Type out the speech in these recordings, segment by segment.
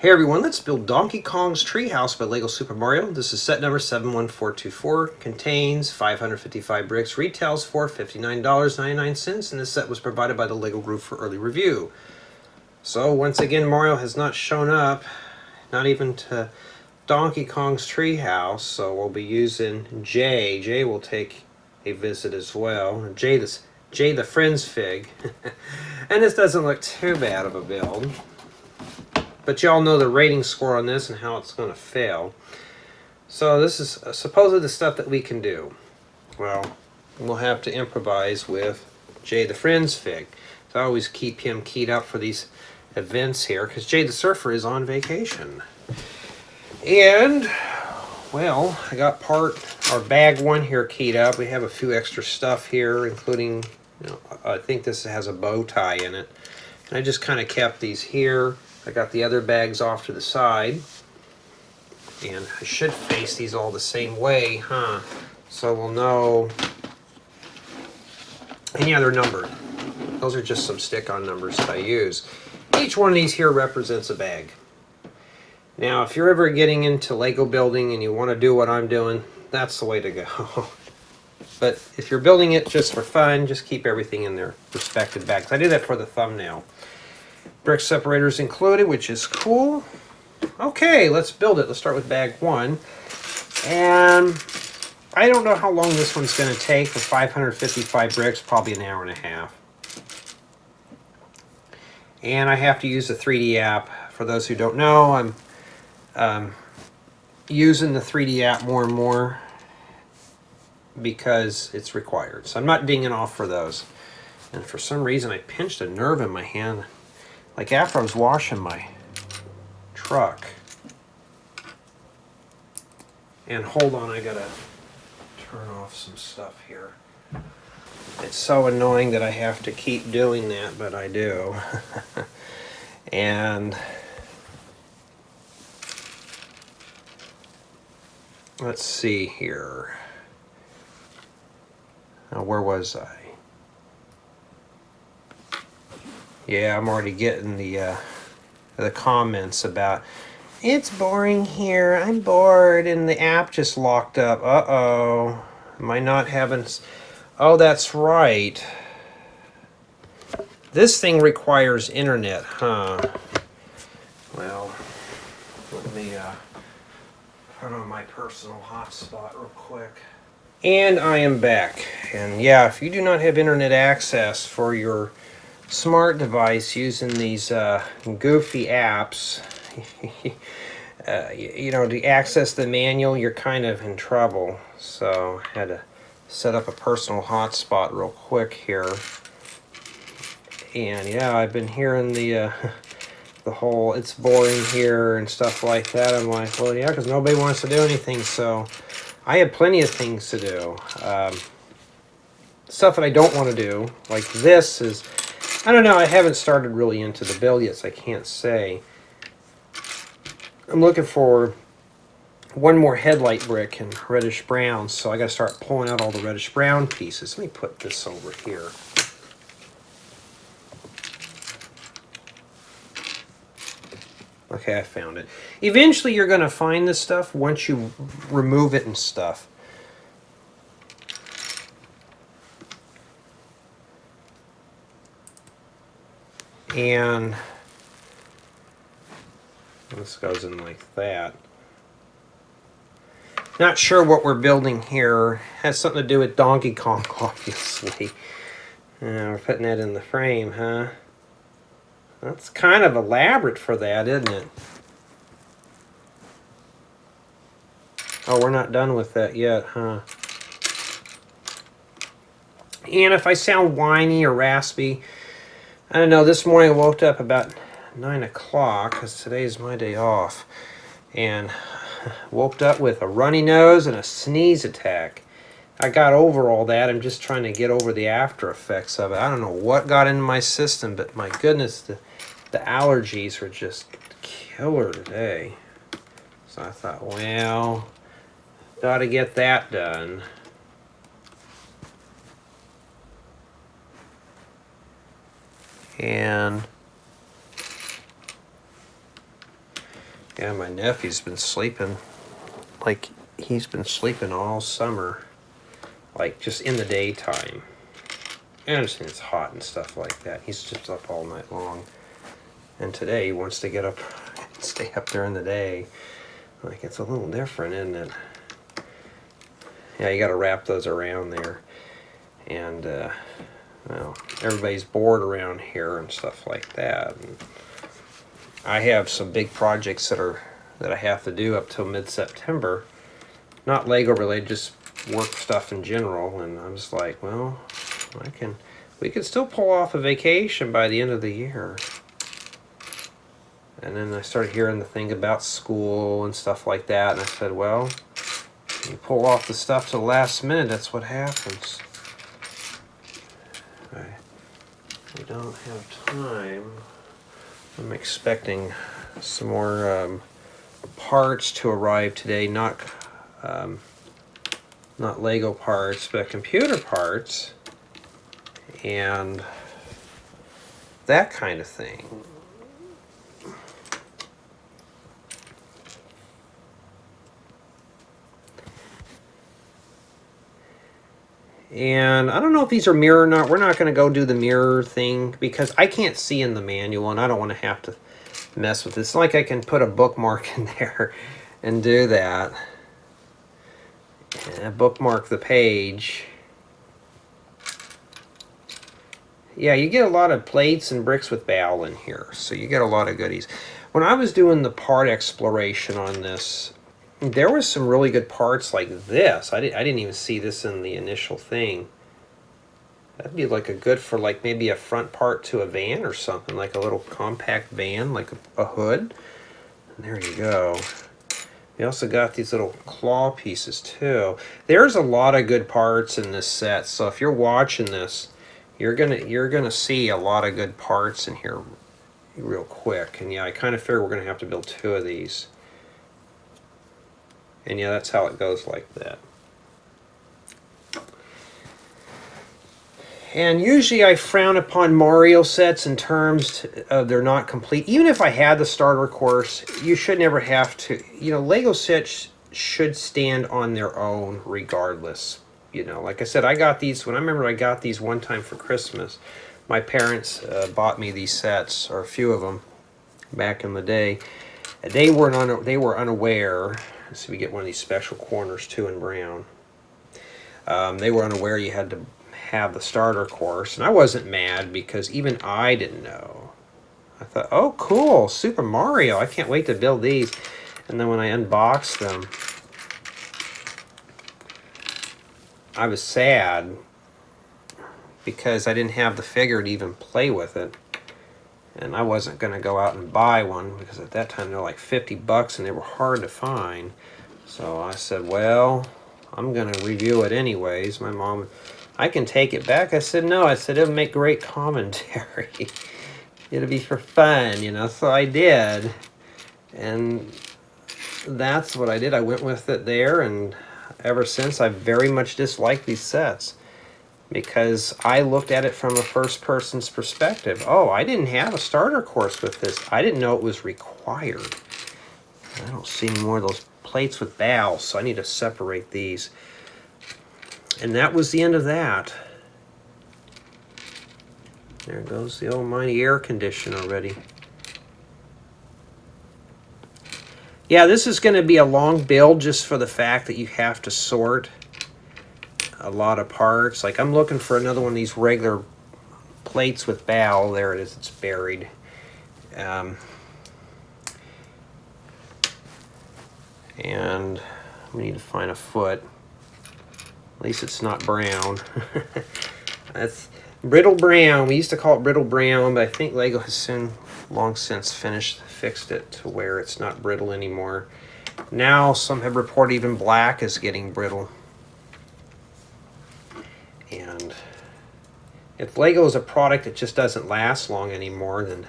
Hey everyone, let's build Donkey Kong's Treehouse by LEGO Super Mario. This is set number 71424, contains 555 bricks, retails for $59.99, and this set was provided by the LEGO Group for early review. So once again, Mario has not shown up, not even to Donkey Kong's Treehouse, so we'll be using Jay. Jay will take a visit as well. Jay the Friends Fig. And this doesn't look too bad of a build. But y'all know the rating score on this and how it's going to fail. So this is supposedly the stuff that we can do. Well, we'll have to improvise with Jay the Friends Fig. So I always keep him keyed up for these events here because Jay the Surfer is on vacation. And, well, I got bag one here keyed up. We have a few extra stuff here, including, I think this has a bow tie in it. And I just kind of kept these here. I got the other bags off to the side, and I should face these all the same way, huh? So we'll know. And yeah, they're numbered. Those are just some stick-on numbers that I use. Each one of these here represents a bag. Now, if you're ever getting into Lego building and you want to do what I'm doing, that's the way to go. But if you're building it just for fun, just keep everything in their respective bags. I do that for the thumbnail. Brick separators included, which is cool. Okay, let's build it. Let's start with bag one. And I don't know how long this one's going to take for 555 bricks, probably an hour and a half. And I have to use the 3D app. For those who don't know, I'm using the 3D app more and more because it's required. So I'm not dinging off for those. And for some reason, I pinched a nerve in my hand. Like after I was washing my truck. And hold on, I gotta turn off some stuff here. It's so annoying that I have to keep doing that, but I do. And let's see here. Now, where was I? Yeah, I'm already getting the comments about, it's boring here, I'm bored, and the app just locked up. Uh-oh. Am I not having... Oh, that's right. This thing requires internet, huh? Well, let me put on my personal hotspot real quick. And I am back. And yeah, if you do not have internet access for your smart device using these goofy apps, to access the manual, you're kind of in trouble. So I had to set up a personal hotspot real quick here. And yeah, I've been hearing the whole it's boring here and stuff like that. I'm like, well, yeah, because nobody wants to do anything. So I have plenty of things to do. Stuff that I don't want to do, like this is, I don't know, I haven't started really into the build yet, so I can't say. I'm looking for one more headlight brick in reddish brown, so I gotta start pulling out all the reddish brown pieces. Let me put this over here. Okay, I found it. Eventually you're gonna find this stuff once you remove it and stuff. And this goes in like that. Not sure what we're building here. Has something to do with Donkey Kong, obviously. We're putting that in the frame, huh? That's kind of elaborate for that, isn't it? Oh, we're not done with that yet, huh? And if I sound whiny or raspy, I don't know, this morning I woke up about 9 o'clock, because today's my day off, and woke up with a runny nose and a sneeze attack. I got over all that. I'm just trying to get over the after effects of it. I don't know what got into my system, but my goodness, the allergies are just killer today. So I thought, well, gotta get that done. And Yeah, my nephew's been sleeping. Like, he's been sleeping all summer. Like, just in the daytime. I understand it's hot and stuff like that. He's just up all night long. And today he wants to get up and stay up during the day. Like, it's a little different, isn't it? Yeah, you gotta wrap those around there. And, well, everybody's bored around here and stuff like that. And I have some big projects that I have to do up till mid-September. Not Lego related, just work stuff in general. And I'm just like, well, we can still pull off a vacation by the end of the year. And then I started hearing the thing about school and stuff like that. And I said, well, you pull off the stuff to the last minute, that's what happens. We don't have time. I'm expecting some more parts to arrive today, not Lego parts, but computer parts and that kind of thing. And I don't know if these are mirror or not. We're not going to go do the mirror thing because I can't see in the manual and I don't want to have to mess with it. It's like I can put a bookmark in there and do that. And bookmark the page. Yeah, you get a lot of plates and bricks with bowel in here, so you get a lot of goodies. When I was doing the part exploration on this, there was some really good parts like this. I didn't even see this in the initial thing. That'd be like a good for like maybe a front part to a van or something, like a little compact van, like a hood. And there you go. We also got these little claw pieces too. There's a lot of good parts in this set, so if you're watching this, you're gonna see a lot of good parts in here real quick. And yeah, I kind of figure we're gonna have to build 2 of these. And yeah, that's how it goes like that. And usually I frown upon Mario sets in terms of they're not complete. Even if I had the starter course, you should never have to. You know, Lego sets should stand on their own regardless. You know, like I said, I got these, when I remember I got these one time for Christmas. My parents bought me these sets, or a few of them, back in the day. They were unaware. So we get one of these special corners too in brown. They were unaware you had to have the starter course, and I wasn't mad because even I didn't know. I thought, oh cool, Super Mario, I can't wait to build these. And then when I unboxed them, I was sad because I didn't have the figure to even play with it. And I wasn't going to go out and buy one because at that time they were like 50 bucks and they were hard to find. So I said, well, I'm going to review it anyways. My mom, I can take it back. I said, no. I said, it'll make great commentary. It'll be for fun, you know. So I did. And that's what I did. I went with it there. And ever since, I've very much disliked these sets. Because I looked at it from a first person's perspective. Oh, I didn't have a starter course with this. I didn't know it was required. I don't see any more of those plates with bowels, so I need to separate these. And that was the end of that. There goes the almighty air conditioner already. Yeah, this is going to be a long build just for the fact that you have to sort a lot of parts. Like I'm looking for another one of these regular plates with bowel. There it is, it's buried. And we need to find a foot. At least it's not brown. That's brittle brown. We used to call it brittle brown, but I think Lego has long since fixed it to where it's not brittle anymore. Now some have reported even black is getting brittle. And if Lego is a product that just doesn't last long anymore, then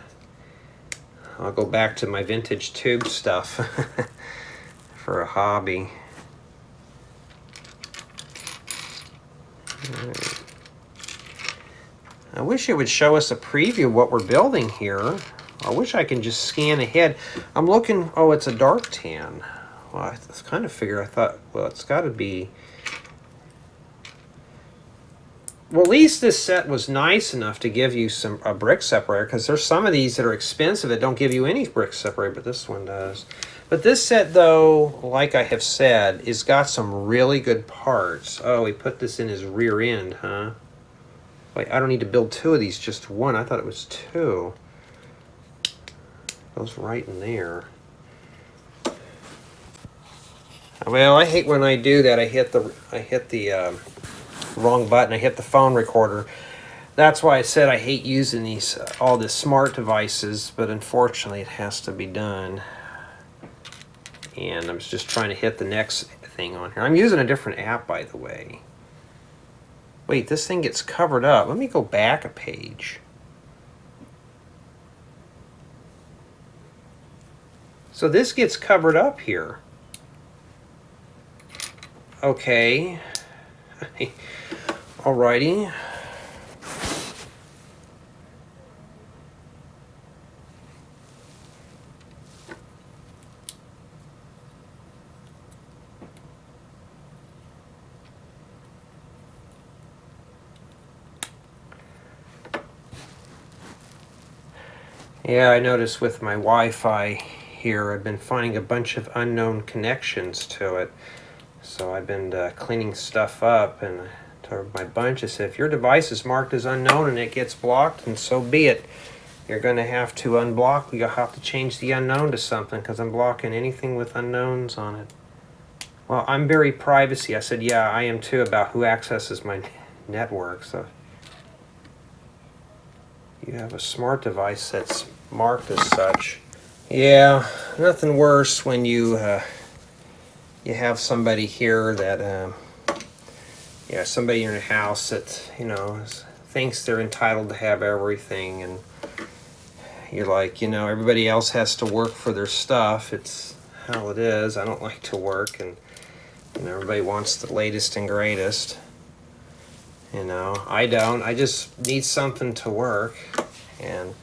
I'll go back to my vintage tube stuff for a hobby. I wish it would show us a preview of what we're building here. I wish I can just scan ahead. I'm looking, oh, it's a dark tan. Well, I kind of figure, I thought, well, it's got to be... Well, at least this set was nice enough to give you a brick separator, because there's some of these that are expensive that don't give you any brick separator, but this one does. But this set, though, like I have said, is got some really good parts. Oh, he put this in his rear end, huh? Wait, I don't need to build two of these, just one. I thought it was two. Goes right in there. Well, I hate when I do that. I hit the wrong button. I hit the phone recorder. That's why I said I hate using these all the smart devices, but unfortunately it has to be done. And I'm just trying to hit the next thing on here. I'm using a different app, by the way. Wait, this thing gets covered up. Let me go back a page. So this gets covered up here. Okay. Alrighty. Yeah, I noticed with my Wi-Fi here, I've been finding a bunch of unknown connections to it. So I've been cleaning stuff up, and told my bunch, I said, if your device is marked as unknown and it gets blocked, and so be it. You're going to have to unblock. You'll have to change the unknown to something, because I'm blocking anything with unknowns on it. Well, I'm very privacy. I said, yeah, I am too, about who accesses my network. So you have a smart device that's marked as such. Yeah, nothing worse when you have somebody here that, yeah, somebody in your house that, you know, thinks they're entitled to have everything, and you're like, you know, everybody else has to work for their stuff. It's how it is. I don't like to work, and, you know, everybody wants the latest and greatest. You know, I don't. I just need something to work, and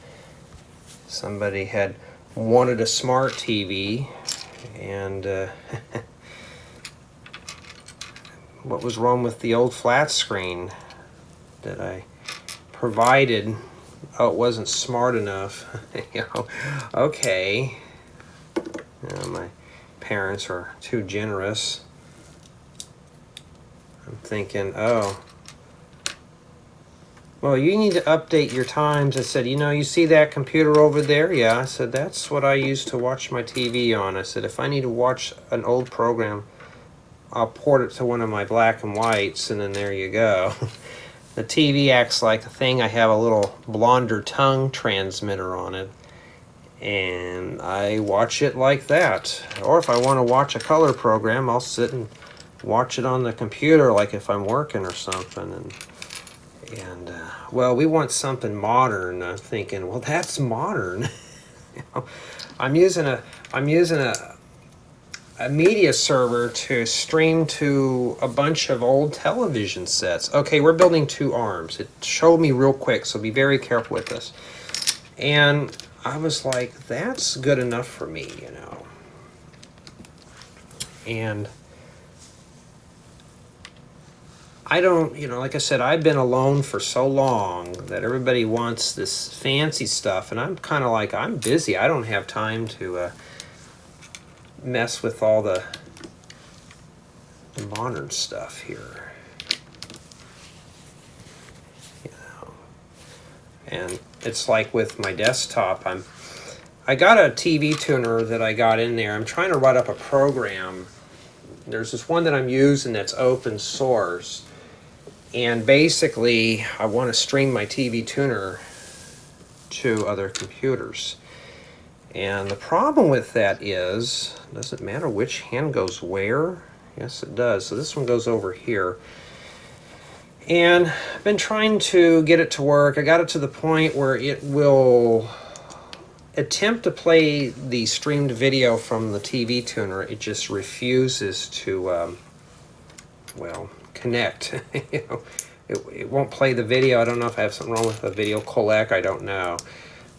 somebody had wanted a smart TV, and what was wrong with the old flat screen that I provided? Oh, it wasn't smart enough. You know, okay. You know, my parents are too generous. I'm thinking, oh, well, you need to update your times. I said, you know, you see that computer over there? Yeah, I said, that's what I use to watch my TV on. I said, if I need to watch an old program, I'll port it to one of my black and whites, and then there you go. The TV acts like a thing. I have a little blonder tongue transmitter on it, and I watch it like that. Or if I want to watch a color program, I'll sit and watch it on the computer, like if I'm working or something. And well, we want something modern. I'm thinking, well, that's modern. You know, I'm using a media server to stream to a bunch of old television sets. Okay, we're building two arms. It showed me real quick, so be very careful with this. And I was like, that's good enough for me, you know. And I don't, you know, like I said, I've been alone for so long that everybody wants this fancy stuff, and I'm kind of like, I'm busy. I don't have time to mess with all the modern stuff here. You know, and it's like with my desktop, I got a TV tuner that I got in there. I'm trying to write up a program. There's this one that I'm using that's open source. And basically, I want to stream my TV tuner to other computers. And the problem with that is, does it matter which hand goes where? Yes, it does. So this one goes over here. And I've been trying to get it to work. I got it to the point where it will attempt to play the streamed video from the TV tuner. It just refuses to, well, connect. You know, it won't play the video. I don't know if I have something wrong with the video codec. I don't know.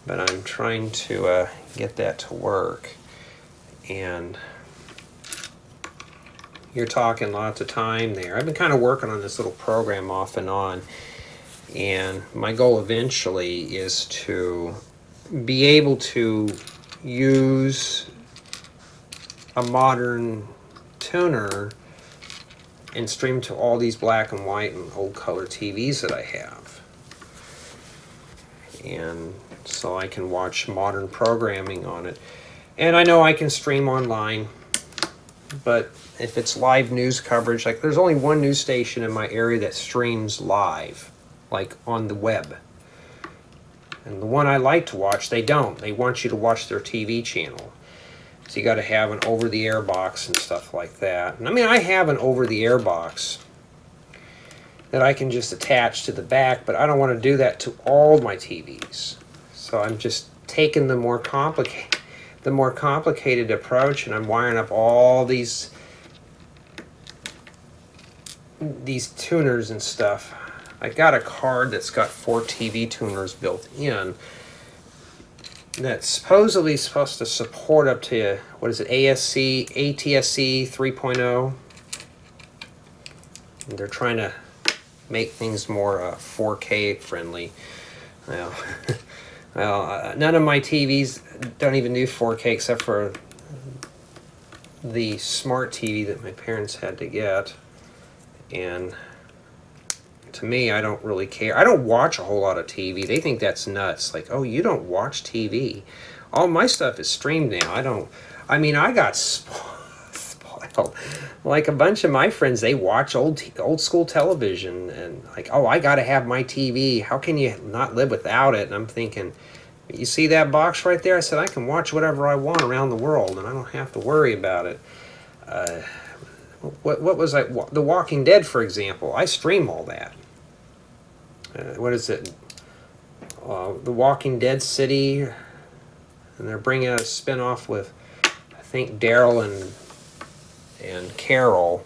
but I'm trying to get that to work. And you're talking lots of time there. I've been kind of working on this little program off and on, and my goal eventually is to be able to use a modern tuner and stream to all these black and white and old color TVs that I have. And so I can watch modern programming on it. And I know I can stream online, but if it's live news coverage, like there's only one news station in my area that streams live, like on the web. And the one I like to watch, they don't. They want you to watch their TV channel. So you got to have an over-the-air box and stuff like that. And I mean, I have an over-the-air box that I can just attach to the back, but I don't want to do that to all my TVs. So I'm just taking the more complicated approach, and I'm wiring up all these tuners and stuff. I got a card that's got 4 TV tuners built in that's supposedly supposed to support up to, what is it, ATSC 3.0. And they're trying to make things more 4K friendly. Well, none of my TVs don't even do 4K except for the smart TV that my parents had to get. And to me, I don't really care. I don't watch a whole lot of TV. They think that's nuts. Like, oh, you don't watch TV? All my stuff is streamed now. I got spoiled. Like a bunch of my friends, they watch old school television, and like, oh, I got to have my TV. How can you not live without it? And I'm thinking, you see that box right there? I said, I can watch whatever I want around the world, and I don't have to worry about it. What was I? The Walking Dead, for example. I stream all that. What is it? The Walking Dead City, and they're bringing a spinoff with, I think, Daryl and Carol.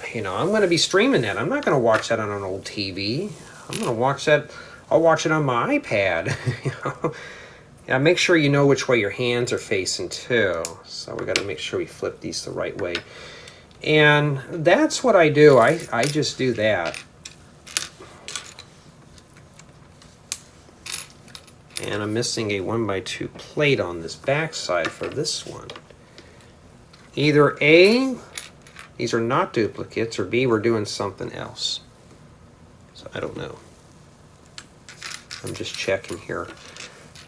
I'm going to be streaming that. I'm not going to watch that on an old TV. I'm going to watch that. I'll watch it on my iPad. Yeah, make sure you know which way your hands are facing too. So we got to make sure we flip these the right way. And that's what I do. I just do that. And I'm missing a 1x2 plate on this back side for this one. Either A, these are not duplicates, or B, we're doing something else. So I don't know. I'm just checking here.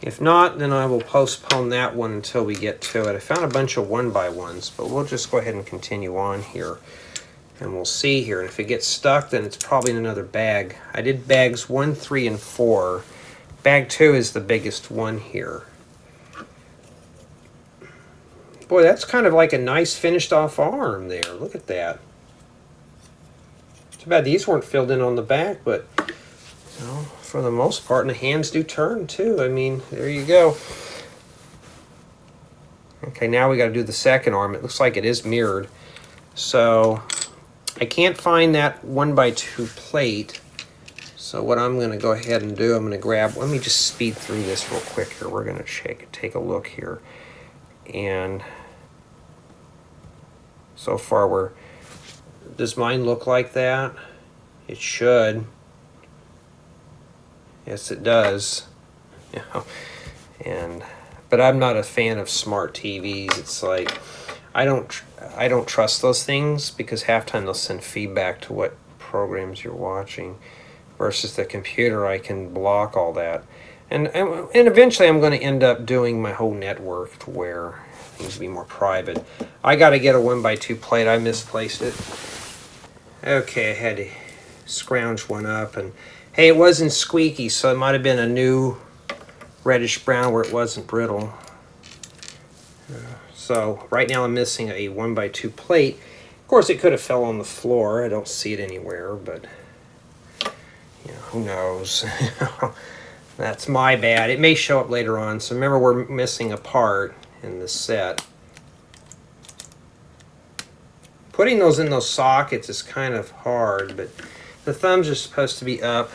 If not, then I will postpone that one until we get to it. I found a bunch of 1x1s, but we'll just go ahead and continue on here. And we'll see here. And if it gets stuck, then it's probably in another bag. I did bags 1, 3, and 4. Bag 2 is the biggest one here. Boy, that's kind of like a nice finished off arm there. Look at that. Too bad these weren't filled in on the back, but for the most part, and the hands do turn too. I mean, there you go. Okay, now we got to do the second arm. It looks like it is mirrored. So I can't find that 1x2 plate. So what I'm going to go ahead and do, I'm going to grab, let me just speed through this real quick here. We're going to take a look here. And so far does mine look like that? It should. Yes, it does. But I'm not a fan of smart TVs. It's like I don't trust those things, because half time they'll send feedback to what programs you're watching, versus the computer. I can block all that, and eventually I'm going to end up doing my whole network to where things will be more private. I got to get a 1x2 plate. I misplaced it. Okay, I had to scrounge one up, and hey, it wasn't squeaky, so it might have been a new reddish brown where it wasn't brittle. So right now I'm missing a 1x2 plate. Of course, it could have fell on the floor. I don't see it anywhere, but who knows? That's my bad. It may show up later on. So remember, we're missing a part in the set. Putting those in those sockets is kind of hard, but the thumbs are supposed to be up.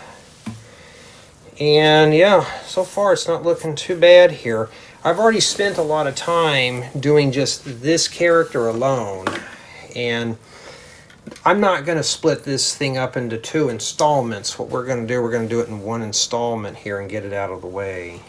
And yeah, so far it's not looking too bad here. I've already spent a lot of time doing just this character alone, and I'm not going to split this thing up into 2 installments. What we're going to do, we're going to do it in 1 installment here and get it out of the way.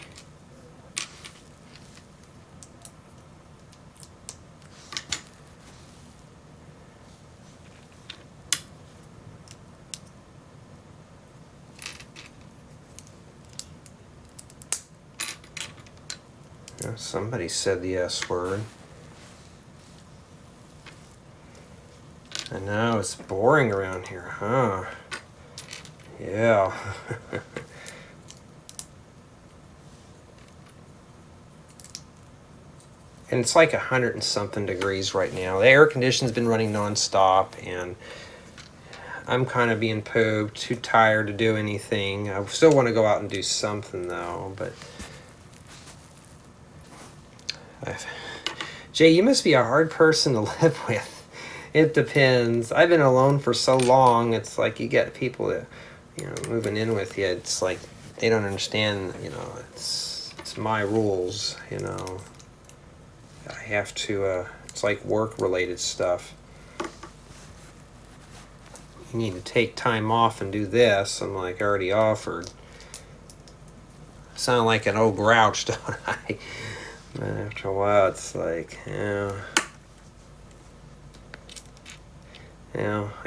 Somebody said the S word. I know, it's boring around here, huh? Yeah. And it's like 100 and something degrees right now. The air conditioning's been running nonstop, and I'm kind of being pooped, too tired to do anything. I still want to go out and do something though, but Jay, you must be a hard person to live with. It depends. I've been alone for so long. It's like you get people that, moving in with you. It's like they don't understand. It's my rules. I have to. It's like work-related stuff. You need to take time off and do this. I'm like, I already offered. I sound like an old grouch, don't I? And after a while, it's like, I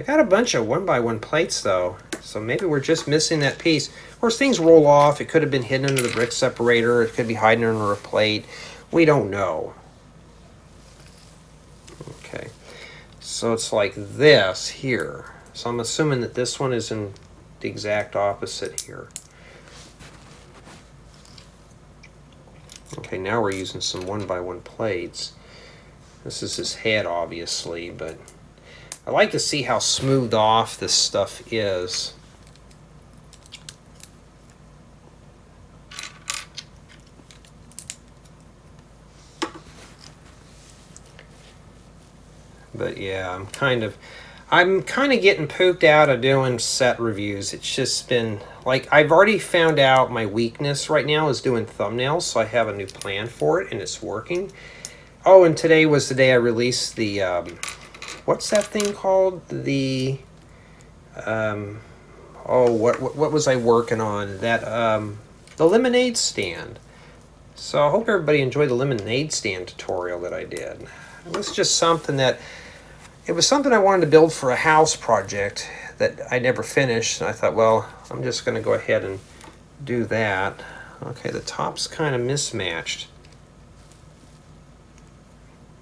got a bunch of 1x1 plates though, so maybe we're just missing that piece. Of course, things roll off. It could have been hidden under the brick separator. It could be hiding under a plate. We don't know. Okay, so it's like this here. So I'm assuming that this one is in the exact opposite here. Okay, now we're using some 1x1 plates. This is his head, obviously, but I like to see how smoothed off this stuff is. But yeah, I'm kind of getting pooped out of doing set reviews. It's just been like, I've already found out my weakness right now is doing thumbnails, so I have a new plan for it and it's working. Oh, and today was the day I released the what's that thing called? The what was I working on? That the lemonade stand. So I hope everybody enjoyed the lemonade stand tutorial that I did. It was just something that it was something I wanted to build for a house project that I never finished. And I thought, well, I'm just going to go ahead and do that. Okay, the top's kind of mismatched.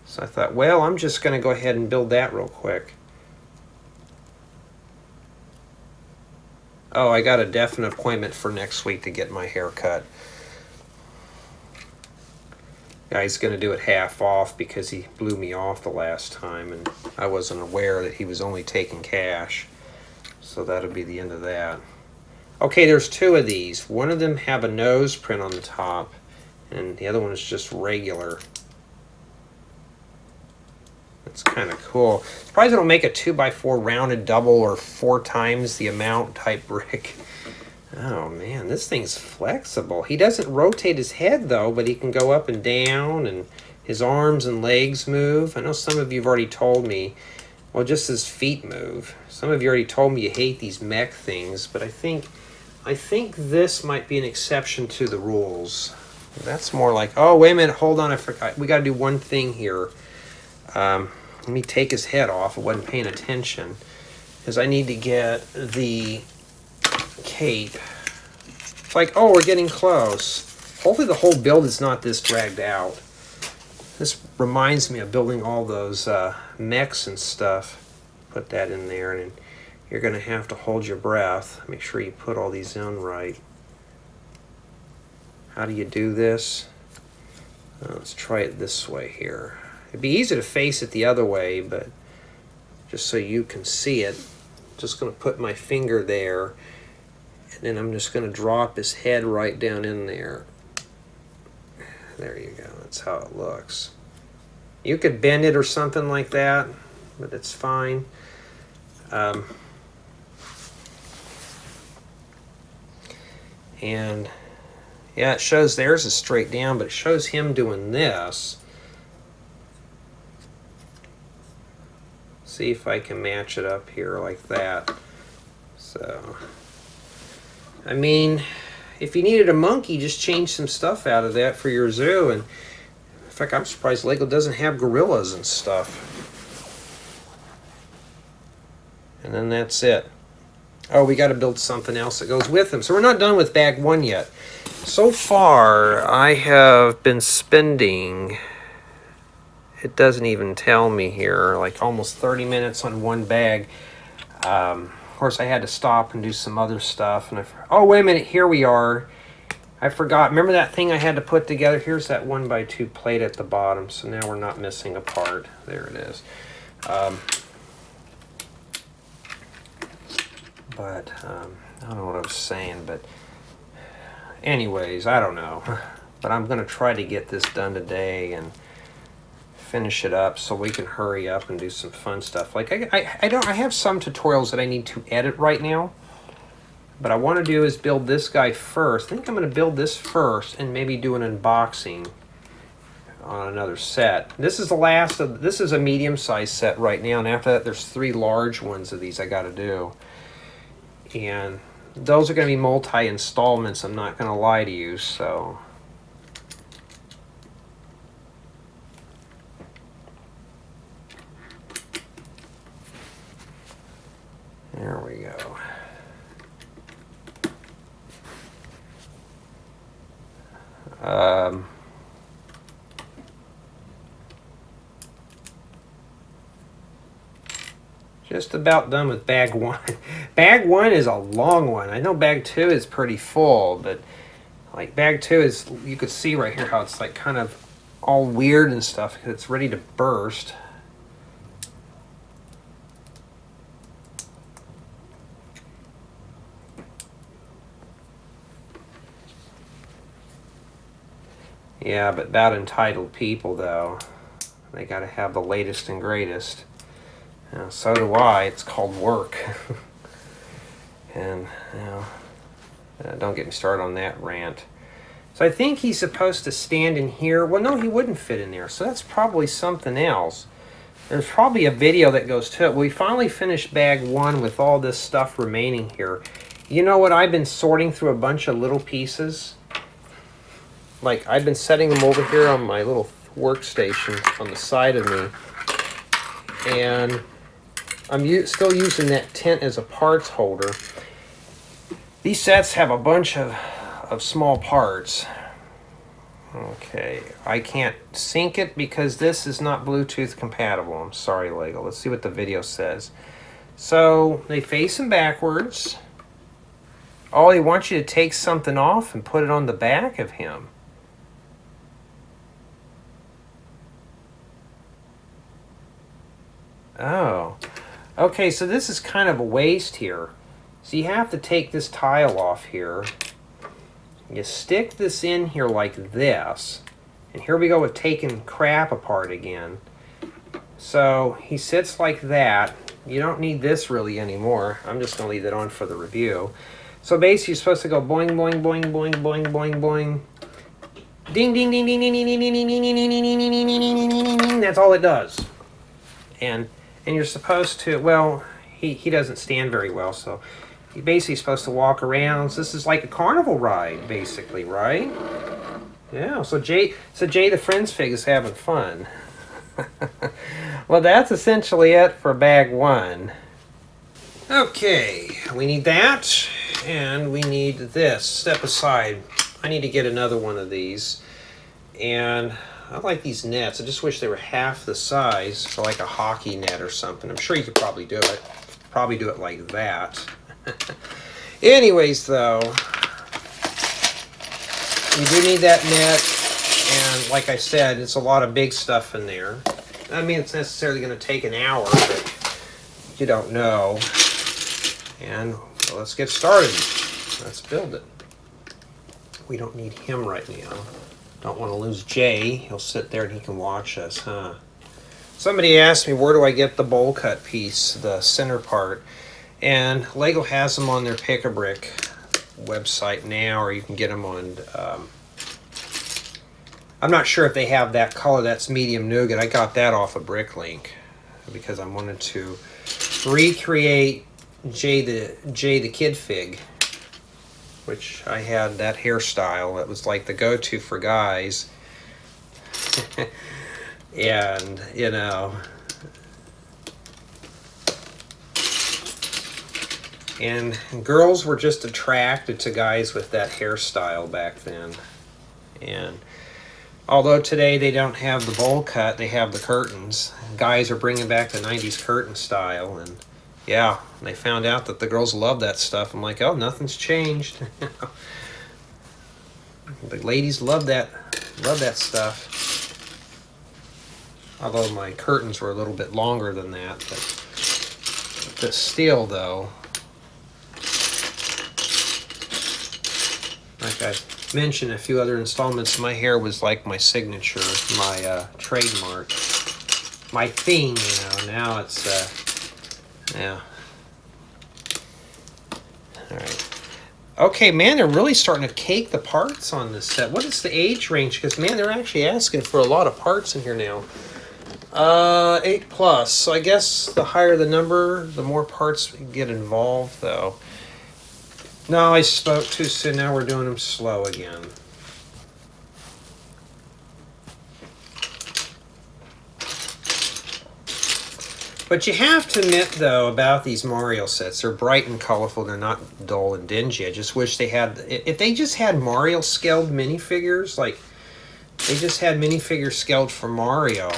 So I thought, well, I'm just going to go ahead and build that real quick. Oh, I got a definite appointment for next week to get my hair cut. Guy's going to do it half off because he blew me off the last time and I wasn't aware that he was only taking cash. So that'll be the end of that. Okay, there's 2 of these. One of them have a nose print on the top and the other one is just regular. That's kind of cool. Surprised they don't make a 2x4 rounded double or 4 times the amount type brick. Oh man, this thing's flexible. He doesn't rotate his head though, but he can go up and down and his arms and legs move. I know some of you have already told me, well, just his feet move. Some of you already told me you hate these mech things, but I think this might be an exception to the rules. That's more like, oh, wait a minute, hold on, I forgot. We got to do one thing here. Let me take his head off. I wasn't paying attention. Because I need to get the cape. It's like, oh, we're getting close. Hopefully the whole build is not this dragged out. This reminds me of building all those mechs and stuff. Put that in there, and you're going to have to hold your breath. Make sure you put all these in right. How do you do this? Let's try it this way here. It'd be easy to face it the other way, but just so you can see it, I'm just going to put my finger there, and then I'm just going to drop his head right down in there. There you go. That's how it looks. You could bend it or something like that, but it's fine. And yeah, it shows theirs is straight down, but it shows him doing this. See if I can match it up here like that. So, I mean, if you needed a monkey, just change some stuff out of that for your zoo. And in fact, I'm surprised LEGO doesn't have gorillas and stuff. And then that's it. Oh, we got to build something else that goes with them. So we're not done with bag 1 yet. So far, I have been spending, it doesn't even tell me here, like almost 30 minutes on one bag. Of course, I had to stop and do some other stuff. And oh, wait a minute, here we are. I forgot. Remember that thing I had to put together? Here's that 1x2 plate at the bottom. So now we're not missing a part. There it is. But I don't know what I was saying, but anyways, I don't know. But I'm going to try to get this done today and finish it up so we can hurry up and do some fun stuff. Like I have some tutorials that I need to edit right now. But I want to do is build this guy first. I think I'm going to build this first and maybe do an unboxing on another set. This is the last of, this is a medium-sized set right now, and after that there's 3 large ones of these I got to do. And those are going to be multi-installments, I'm not going to lie to you, so. There we go. Just about done with bag 1. Bag 1 is a long one. I know bag 2 is pretty full, but like bag 2 is, you could see right here how it's like kind of all weird and stuff because it's ready to burst. Yeah, but about entitled people, though. They got to have the latest and greatest. So do I. It's called work. And, you know, don't get me started on that rant. So I think he's supposed to stand in here. Well, no, he wouldn't fit in there. So that's probably something else. There's probably a video that goes to it. We finally finished bag 1 with all this stuff remaining here. You know what? I've been sorting through a bunch of little pieces. Like, I've been setting them over here on my little workstation on the side of me. And I'm still using that tent as a parts holder. These sets have a bunch of small parts. Okay, I can't sync it because this is not Bluetooth compatible. I'm sorry, LEGO. Let's see what the video says. So, they face him backwards. Oh, he wants you to take something off and put it on the back of him. Oh, okay, so this is kind of a waste here. So you have to take this tile off here. You stick this in here like this. And here we go with taking crap apart again. So he sits like that. You don't need this really anymore. I'm just going to leave it on for the review. So basically you're supposed to go boing, boing, boing, boing, boing, boing, boing. Ding, ding, ding, ding, ding, ding, ding, ding, ding, ding, ding, ding, ding, ding, ding, ding, ding. That's all it does. And you're supposed to, well, he doesn't stand very well, so you're basically supposed to walk around. So this is like a carnival ride, basically, right? Yeah, so Jay the Friends Fig is having fun. Well, that's essentially it for bag 1. Okay, we need that, and we need this. Step aside. I need to get another one of these. And I like these nets. I just wish they were half the size for like a hockey net or something. I'm sure you could probably do it. Probably do it like that. Anyways, though, you do need that net. And like I said, it's a lot of big stuff in there. I mean, it's necessarily going to take an hour, but you don't know. And well, let's get started. Let's build it. We don't need him right now. Don't want to lose Jay. He'll sit there and he can watch us, huh? Somebody asked me, where do I get the bowl cut piece, the center part? And LEGO has them on their Pick-a-Brick website now, or you can get them on. I'm not sure if they have that color. That's medium nougat. I got that off of Bricklink because I wanted to recreate Jay the Kid Fig, which I had that hairstyle. That was like the go-to for guys. And, you know, and girls were just attracted to guys with that hairstyle back then. And although today they don't have the bowl cut, they have the curtains. Guys are bringing back the 90s curtain style, and yeah, they found out that the girls love that stuff. I'm like, oh, nothing's changed. The ladies love that stuff. Although my curtains were a little bit longer than that, but still, though, like I mentioned a few other installments, my hair was like my signature, my trademark, my thing, you know. Now it's yeah. All right. Okay, man, they're really starting to cake the parts on this set. What is the age range? Because, man, they're actually asking for a lot of parts in here now. 8+. So I guess the higher the number, the more parts get involved, though. No, I spoke too soon. Now we're doing them slow again. But you have to admit, though, about these Mario sets, they're bright and colorful. They're not dull and dingy. I just wish they had... If they just had Mario scaled minifigures, like they just had minifigures scaled for Mario,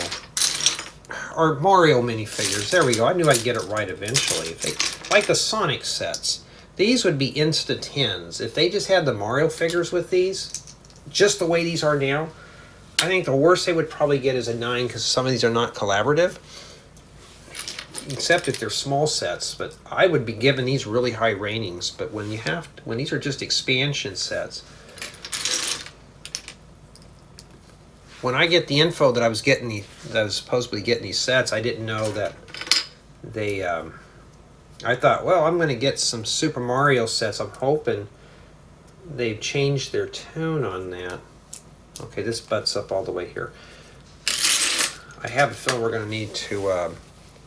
or Mario minifigures. There we go. I knew I'd get it right eventually. If they, like the Sonic sets, these would be Insta-10s. If they just had the Mario figures with these, just the way these are now, I think the worst they would probably get is a 9, because some of these are not collaborative. Except if they're small sets, but I would be giving these really high ratings. But when these are just expansion sets, when I get the info that I was supposedly getting these sets, I didn't know that they. I thought, well, I'm going to get some Super Mario sets. I'm hoping they've changed their tune on that. Okay, this butts up all the way here. I have a feeling we're going to need to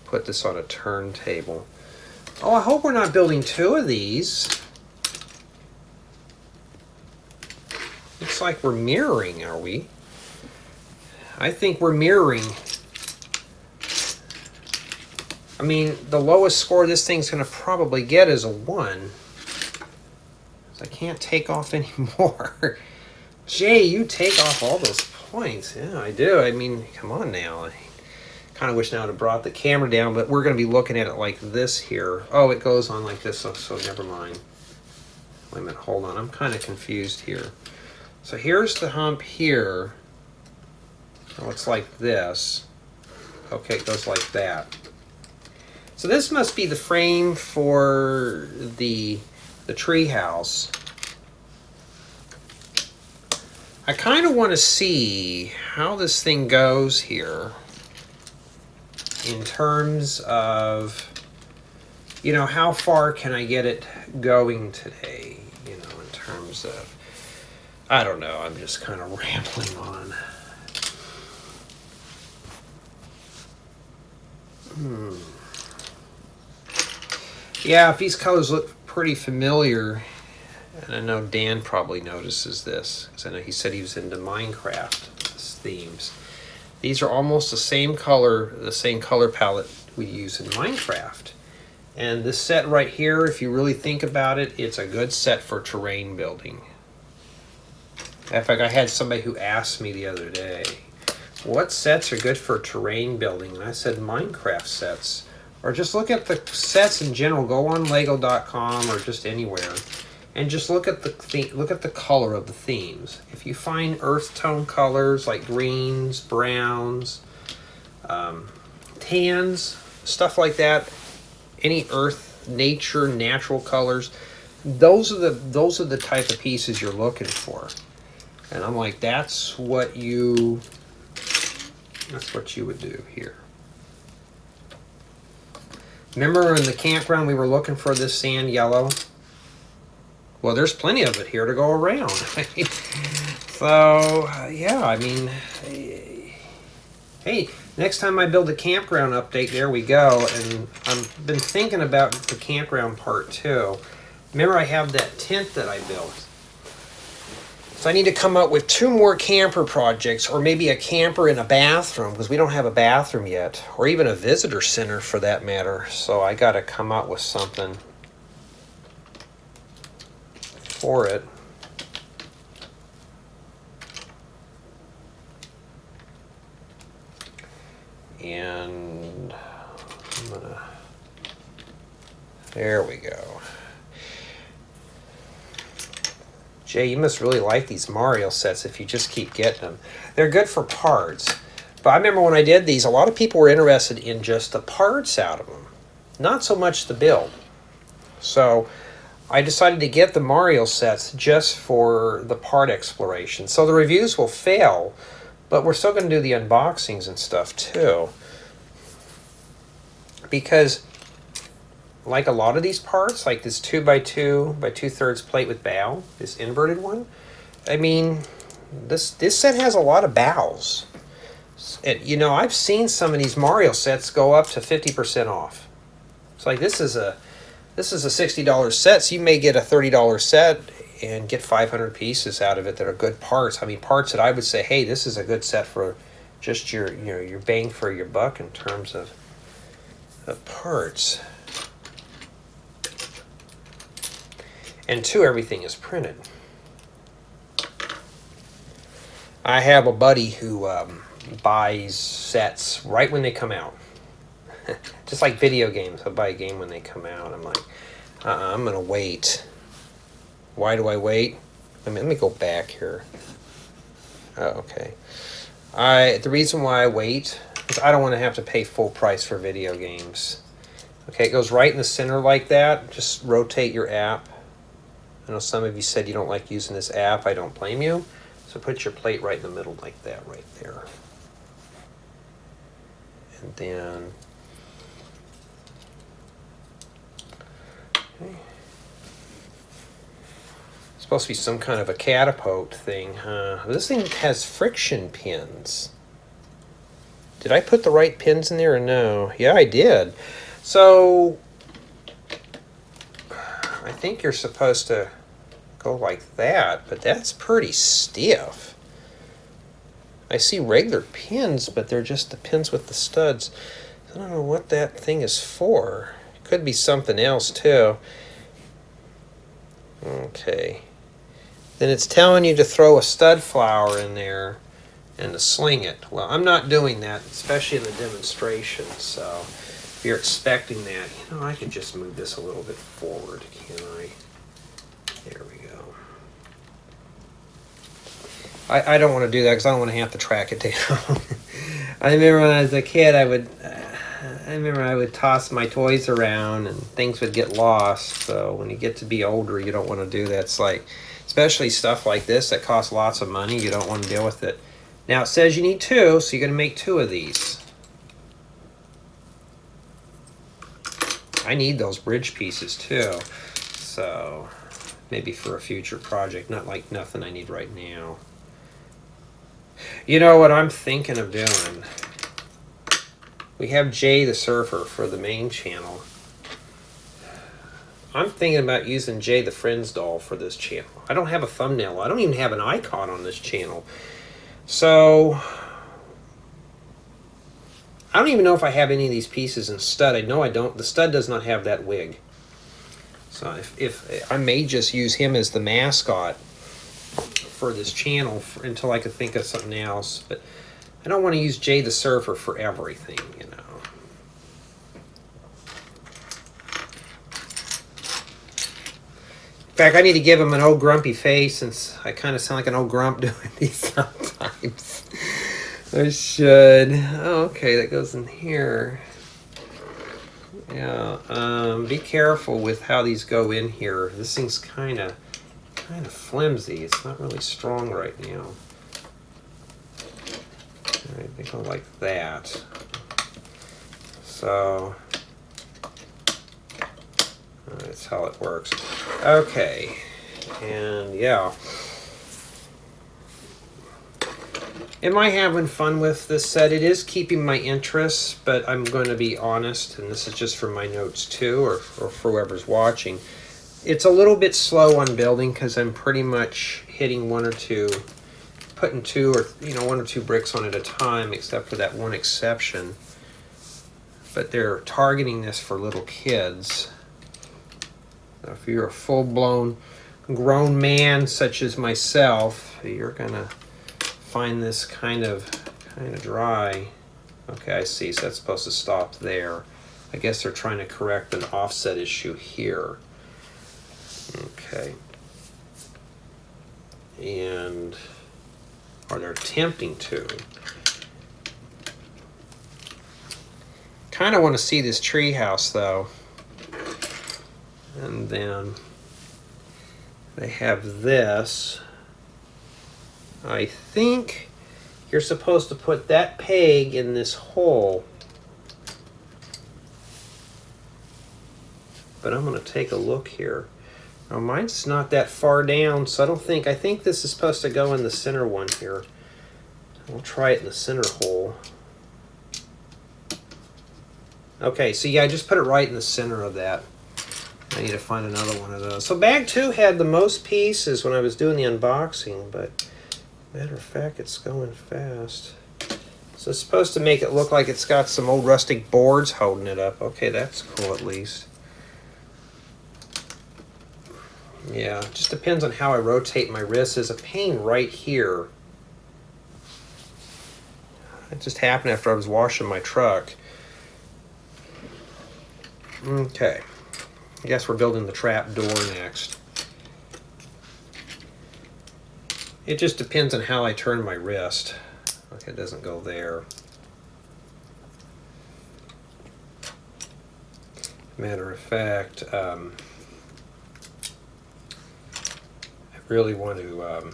put this on a turntable. Oh, I hope we're not building 2 of these. Looks like we're mirroring, are we? I think we're mirroring. I mean, the lowest score this thing's going to probably get is a 1. I can't take off anymore. Jay, you take off all those points. Yeah, I do. I mean, come on now. I kind of wish now I'd have brought the camera down, but we're going to be looking at it like this here. Oh, it goes on like this, so never mind. Wait a minute, hold on. I'm kind of confused here. So here's the hump here. Oh, it's like this. Okay, it goes like that. So this must be the frame for the tree house. I kind of want to see how this thing goes here in terms of, you know, how far can I get it going today, you know, in terms of, I don't know, I'm just kind of rambling on. Yeah, if these colors look pretty familiar, and I know Dan probably notices this, because I know he said he was into Minecraft themes. These are almost the same color palette we use in Minecraft. And this set right here, if you really think about it, it's a good set for terrain building. In fact, I had somebody who asked me the other day, what sets are good for terrain building? And I said Minecraft sets. Or just look at the sets in general. Go on lego.com or just anywhere, and just look at the color of the themes. If you find earth tone colors like greens, browns, tans, stuff like that, any earth, nature, natural colors, those are the type of pieces you're looking for. And I'm like, that's what you would do here. Remember in the campground we were looking for this sand yellow? Well, there's plenty of it here to go around. So, yeah, I mean, hey, next time I build a campground update, there we go. And I've been thinking about the campground part too. Remember, I have that tent that I built. So I need to come up with 2 more camper projects, or maybe a camper in a bathroom, because we don't have a bathroom yet, or even a visitor center for that matter. So I got to come up with something for it. And I'm gonna, there we go. Jay, you must really like these Mario sets if you just keep getting them. They're good for parts. But I remember when I did these, a lot of people were interested in just the parts out of them, not so much the build. So I decided to get the Mario sets just for the part exploration. So the reviews will fail, but we're still going to do the unboxings and stuff too. Because like a lot of these parts, like this 2x2 by 2/3 plate with bow, this inverted one, I mean, this set has a lot of bows. And, you know, I've seen some of these Mario sets go up to 50% off. It's like this is a $60 set, so you may get a $30 set and get 500 pieces out of it that are good parts. I mean, parts that I would say, hey, this is a good set for just your bang for your buck in terms of parts. And 2, everything is printed. I have a buddy who buys sets right when they come out. Just like video games, I'll buy a game when they come out. I'm like, I'm gonna wait. Why do I wait? Let me go back here. Oh, okay. The reason why I wait is I don't want to have to pay full price for video games. Okay, it goes right in the center like that. Just rotate your app. I know some of you said you don't like using this app. I don't blame you. So put your plate right in the middle like that, right there. And then, okay. It's supposed to be some kind of a catapult thing, huh? This thing has friction pins. Did I put the right pins in there or no? Yeah, I did. So I think you're supposed to go like that, but that's pretty stiff. I see regular pins, but they're just the pins with the studs. I don't know what that thing is for. It could be something else too. Okay. Then it's telling you to throw a stud flower in there and to sling it. Well, I'm not doing that, especially in the demonstration. So if you're expecting that, you know, I could just move this a little bit forward, can I? There we go. I don't want to do that because I don't want to have to track it down. I remember when I was a kid, I would toss my toys around and things would get lost. So when you get to be older, you don't want to do that. It's like, especially stuff like this that costs lots of money, you don't want to deal with it. Now it says you need 2, so you're going to make 2 of these. I need those bridge pieces too, so maybe for a future project, not like nothing I need right now. You know what I'm thinking of doing? We have Jay the Surfer for the main channel. I'm thinking about using Jay the Friends doll for this channel. I don't have a thumbnail. I don't even have an icon on this channel. So I don't even know if I have any of these pieces in stud. I know I don't. The stud does not have that wig. So if I may just use him as the mascot for this channel until I could think of something else. But I don't want to use Jay the Surfer for everything, you know. In fact, I need to give him an old grumpy face since I kind of sound like an old grump doing these sometimes. I should. Oh, okay, that goes in here. Yeah, be careful with how these go in here. This thing's kind of flimsy. It's not really strong right now. All right, they go like that. So that's how it works. Okay. And yeah. Am I having fun with this set? It is keeping my interest, but I'm going to be honest, and this is just for my notes too, or for whoever's watching. It's a little bit slow on building because I'm pretty much hitting one or two, putting two or one or two bricks on at a time, except for that one exception. But they're targeting this for little kids. So if you're a full-blown grown man such as myself, you're gonna find this kind of dry. Okay, I see. So that's supposed to stop there. I guess they're trying to correct an offset issue here. Okay. And or they're attempting to. Kind of want to see this tree house though. And then they have this. I think you're supposed to put that peg in this hole. But I'm going to take a look here. Now mine's not that far down, so I think this is supposed to go in the center one here. We'll try it in the center hole. Okay, so yeah, I just put it right in the center of that. I need to find another one of those. So bag 2 had the most pieces when I was doing the unboxing, but matter of fact, it's going fast. So it's supposed to make it look like it's got some old rustic boards holding it up. Okay, that's cool at least. Yeah, it just depends on how I rotate my wrist. There's a pain right here. It just happened after I was washing my truck. Okay, I guess we're building the trap door next. It just depends on how I turn my wrist. Okay, it doesn't go there. Matter of fact, I really want to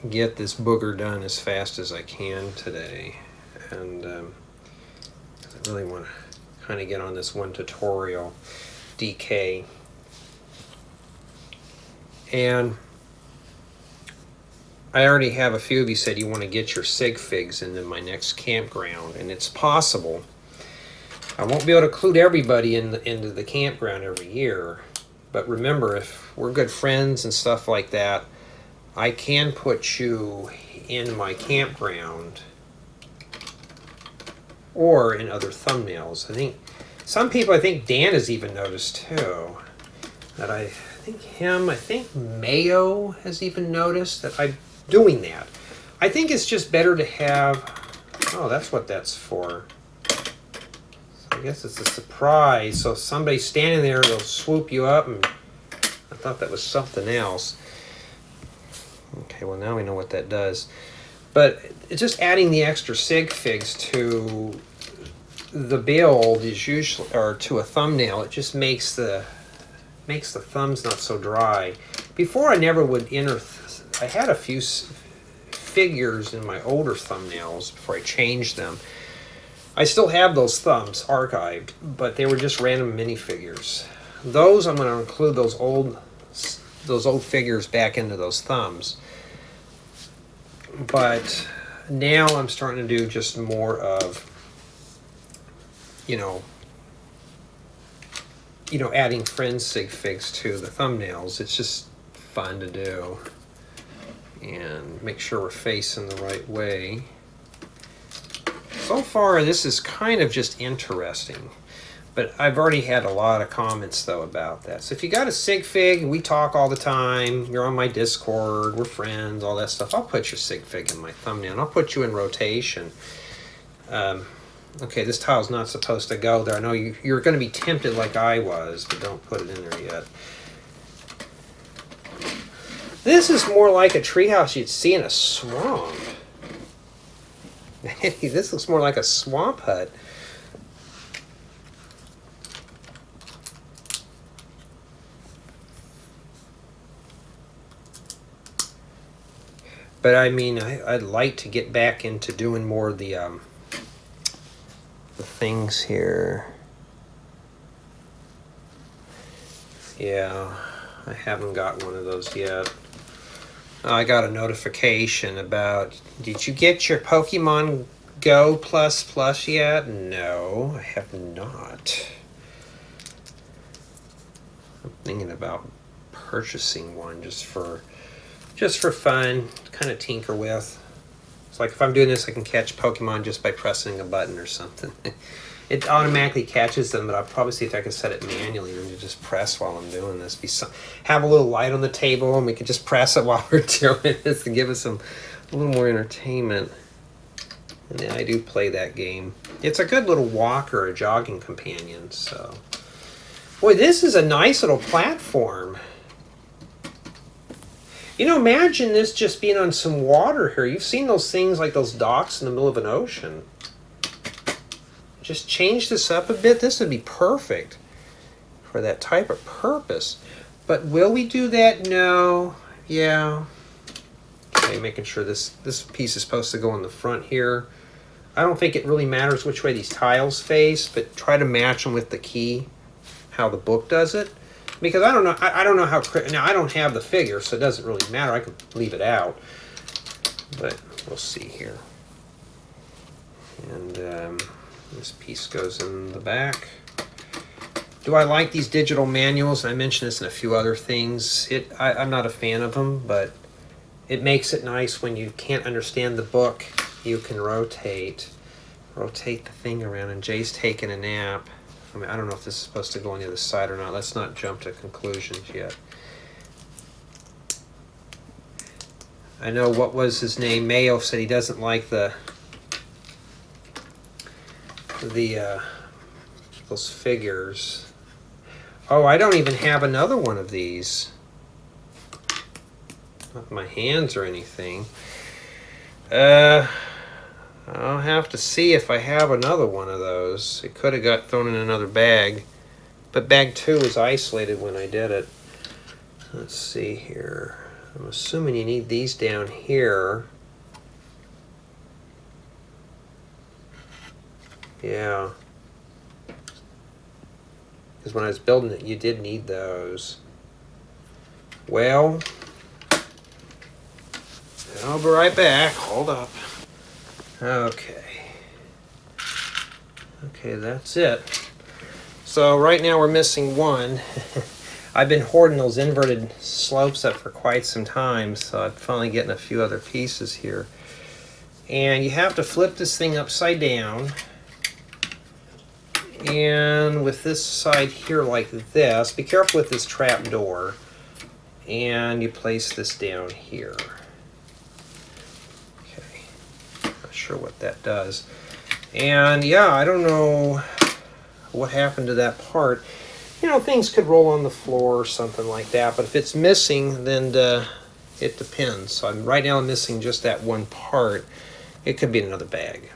get this booger done as fast as I can today. And I really want to kind of get on this one tutorial, DK. And I already have a few of you said you want to get your sig figs into my next campground, and it's possible. I won't be able to include everybody into the campground every year, but remember, if we're good friends and stuff like that, I can put you in my campground or in other thumbnails. I think some people, I think Dan has even noticed too, that I think Mayo has even noticed that I'm doing that. I think it's just better to have, oh, that's what that's for. So I guess it's a surprise. So if somebody's standing there, they'll swoop you up, and I thought that was something else. Okay, well now we know what that does. But it's just adding the extra sig figs to the build is usually, or to a thumbnail, it just makes the thumbs not so dry. Before I never would enter, I had a few figures in my older thumbnails before I changed them. I still have those thumbs archived, but they were just random minifigures. Those I'm going to include those old figures back into those thumbs. But now I'm starting to do just more of, adding friend sig figs to the thumbnails. It's just fun to do. And make sure we're facing the right way. So far, this is kind of just interesting. But I've already had a lot of comments, though, about that. So if you got a sig fig, we talk all the time, you're on my Discord, we're friends, all that stuff, I'll put your sig fig in my thumbnail, and I'll put you in rotation. Okay, this tile's not supposed to go there. I know you're going to be tempted like I was, but don't put it in there yet. This is more like a treehouse you'd see in a swamp. This looks more like a swamp hut. But I mean, I'd like to get back into doing more of the things here. Yeah, I haven't got one of those yet. I got a notification about, did you get your Pokemon Go Plus yet? No, I have not. I'm thinking about purchasing one just for fun, kind of tinker with. It's like if I'm doing this, I can catch Pokemon just by pressing a button or something. It automatically catches them, but I'll probably see if I can set it manually and just press while I'm doing this. Have a little light on the table, and we can just press it while we're doing this to give us a little more entertainment. And yeah, I do play that game. It's a good little walker, a jogging companion. So, boy, this is a nice little platform. You know, imagine this just being on some water here. You've seen those things like those docks in the middle of an ocean. Just change this up a bit. This would be perfect for that type of purpose. But will we do that? No. Yeah. Okay, making sure this piece is supposed to go in the front here. I don't think it really matters which way these tiles face, but try to match them with the key, how the book does it. Because I don't know how, now I don't have the figure, so it doesn't really matter. I could leave it out. But we'll see here. And this piece goes in the back. Do I like these digital manuals? I mentioned this in a few other things. I'm not a fan of them, but it makes it nice when you can't understand the book. You can rotate the thing around, and Jay's taking a nap. I mean, I don't know if this is supposed to go on the other side or not. Let's not jump to conclusions yet. I know, what was his name? Mayo said he doesn't like those figures. Oh, I don't even have another one of these. Not my hands or anything. I'll have to see if I have another one of those. It could have got thrown in another bag, but bag 2 was isolated when I did it. Let's see here. I'm assuming you need these down here. Yeah. Because when I was building it, you did need those. Well, I'll be right back. Hold up. Okay. Okay, that's it. So right now we're missing one. I've been hoarding those inverted slopes up for quite some time, so I'm finally getting a few other pieces here. And you have to flip this thing upside down. And with this side here like this, be careful with this trap door. And you place this down here. Okay, not sure what that does. And yeah, I don't know what happened to that part. You know, things could roll on the floor or something like that, but if it's missing, then it depends. So right now I'm missing just that one part. It could be in another bag.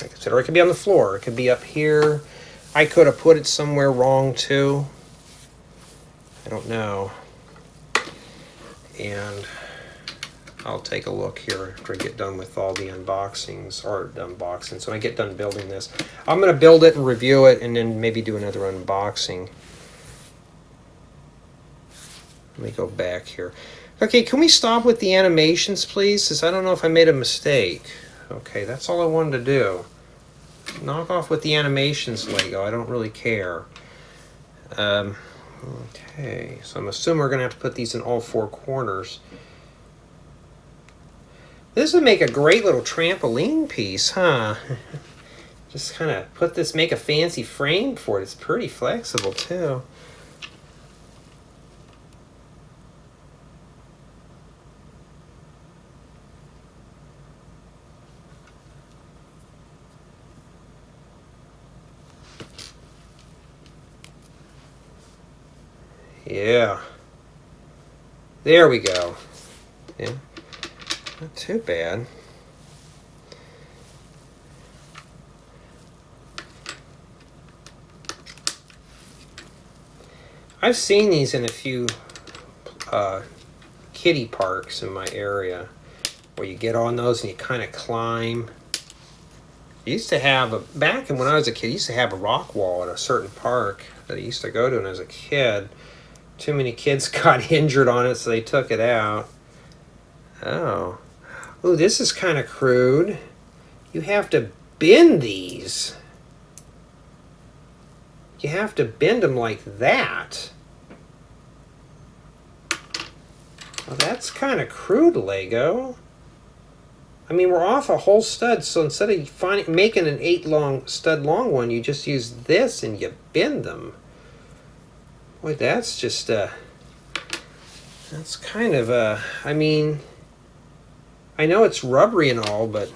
Like I said, or it could be on the floor. It could be up here. I could have put it somewhere wrong too. I don't know. And I'll take a look here after I get done with all the unboxings, So when I get done building this, I'm going to build it and review it, and then maybe do another unboxing. Let me go back here. Okay, can we stop with the animations, please? Because I don't know if I made a mistake. Okay, that's all I wanted to do. Knock off with the animations, Lego. I don't really care. Okay, so I'm assuming we're going to have to put these in all 4 corners. This would make a great little trampoline piece, huh? Just kind of put this, make a fancy frame for it. It's pretty flexible, too. Yeah. There we go. Yeah. Not too bad. I've seen these in a few kiddie parks in my area where you get on those and you kind of climb. I used to have back when I was a kid, I used to have a rock wall at a certain park that I used to go to when I was a kid Too many kids got injured on it, so they took it out. Oh. Ooh, this is kind of crude. You have to bend these. You have to bend them like that. Well, that's kind of crude, Lego. I mean, we're off a whole stud, so instead of making an 8 stud long one, you just use this and you bend them. Boy, that's just that's kind of I mean, I know it's rubbery and all, but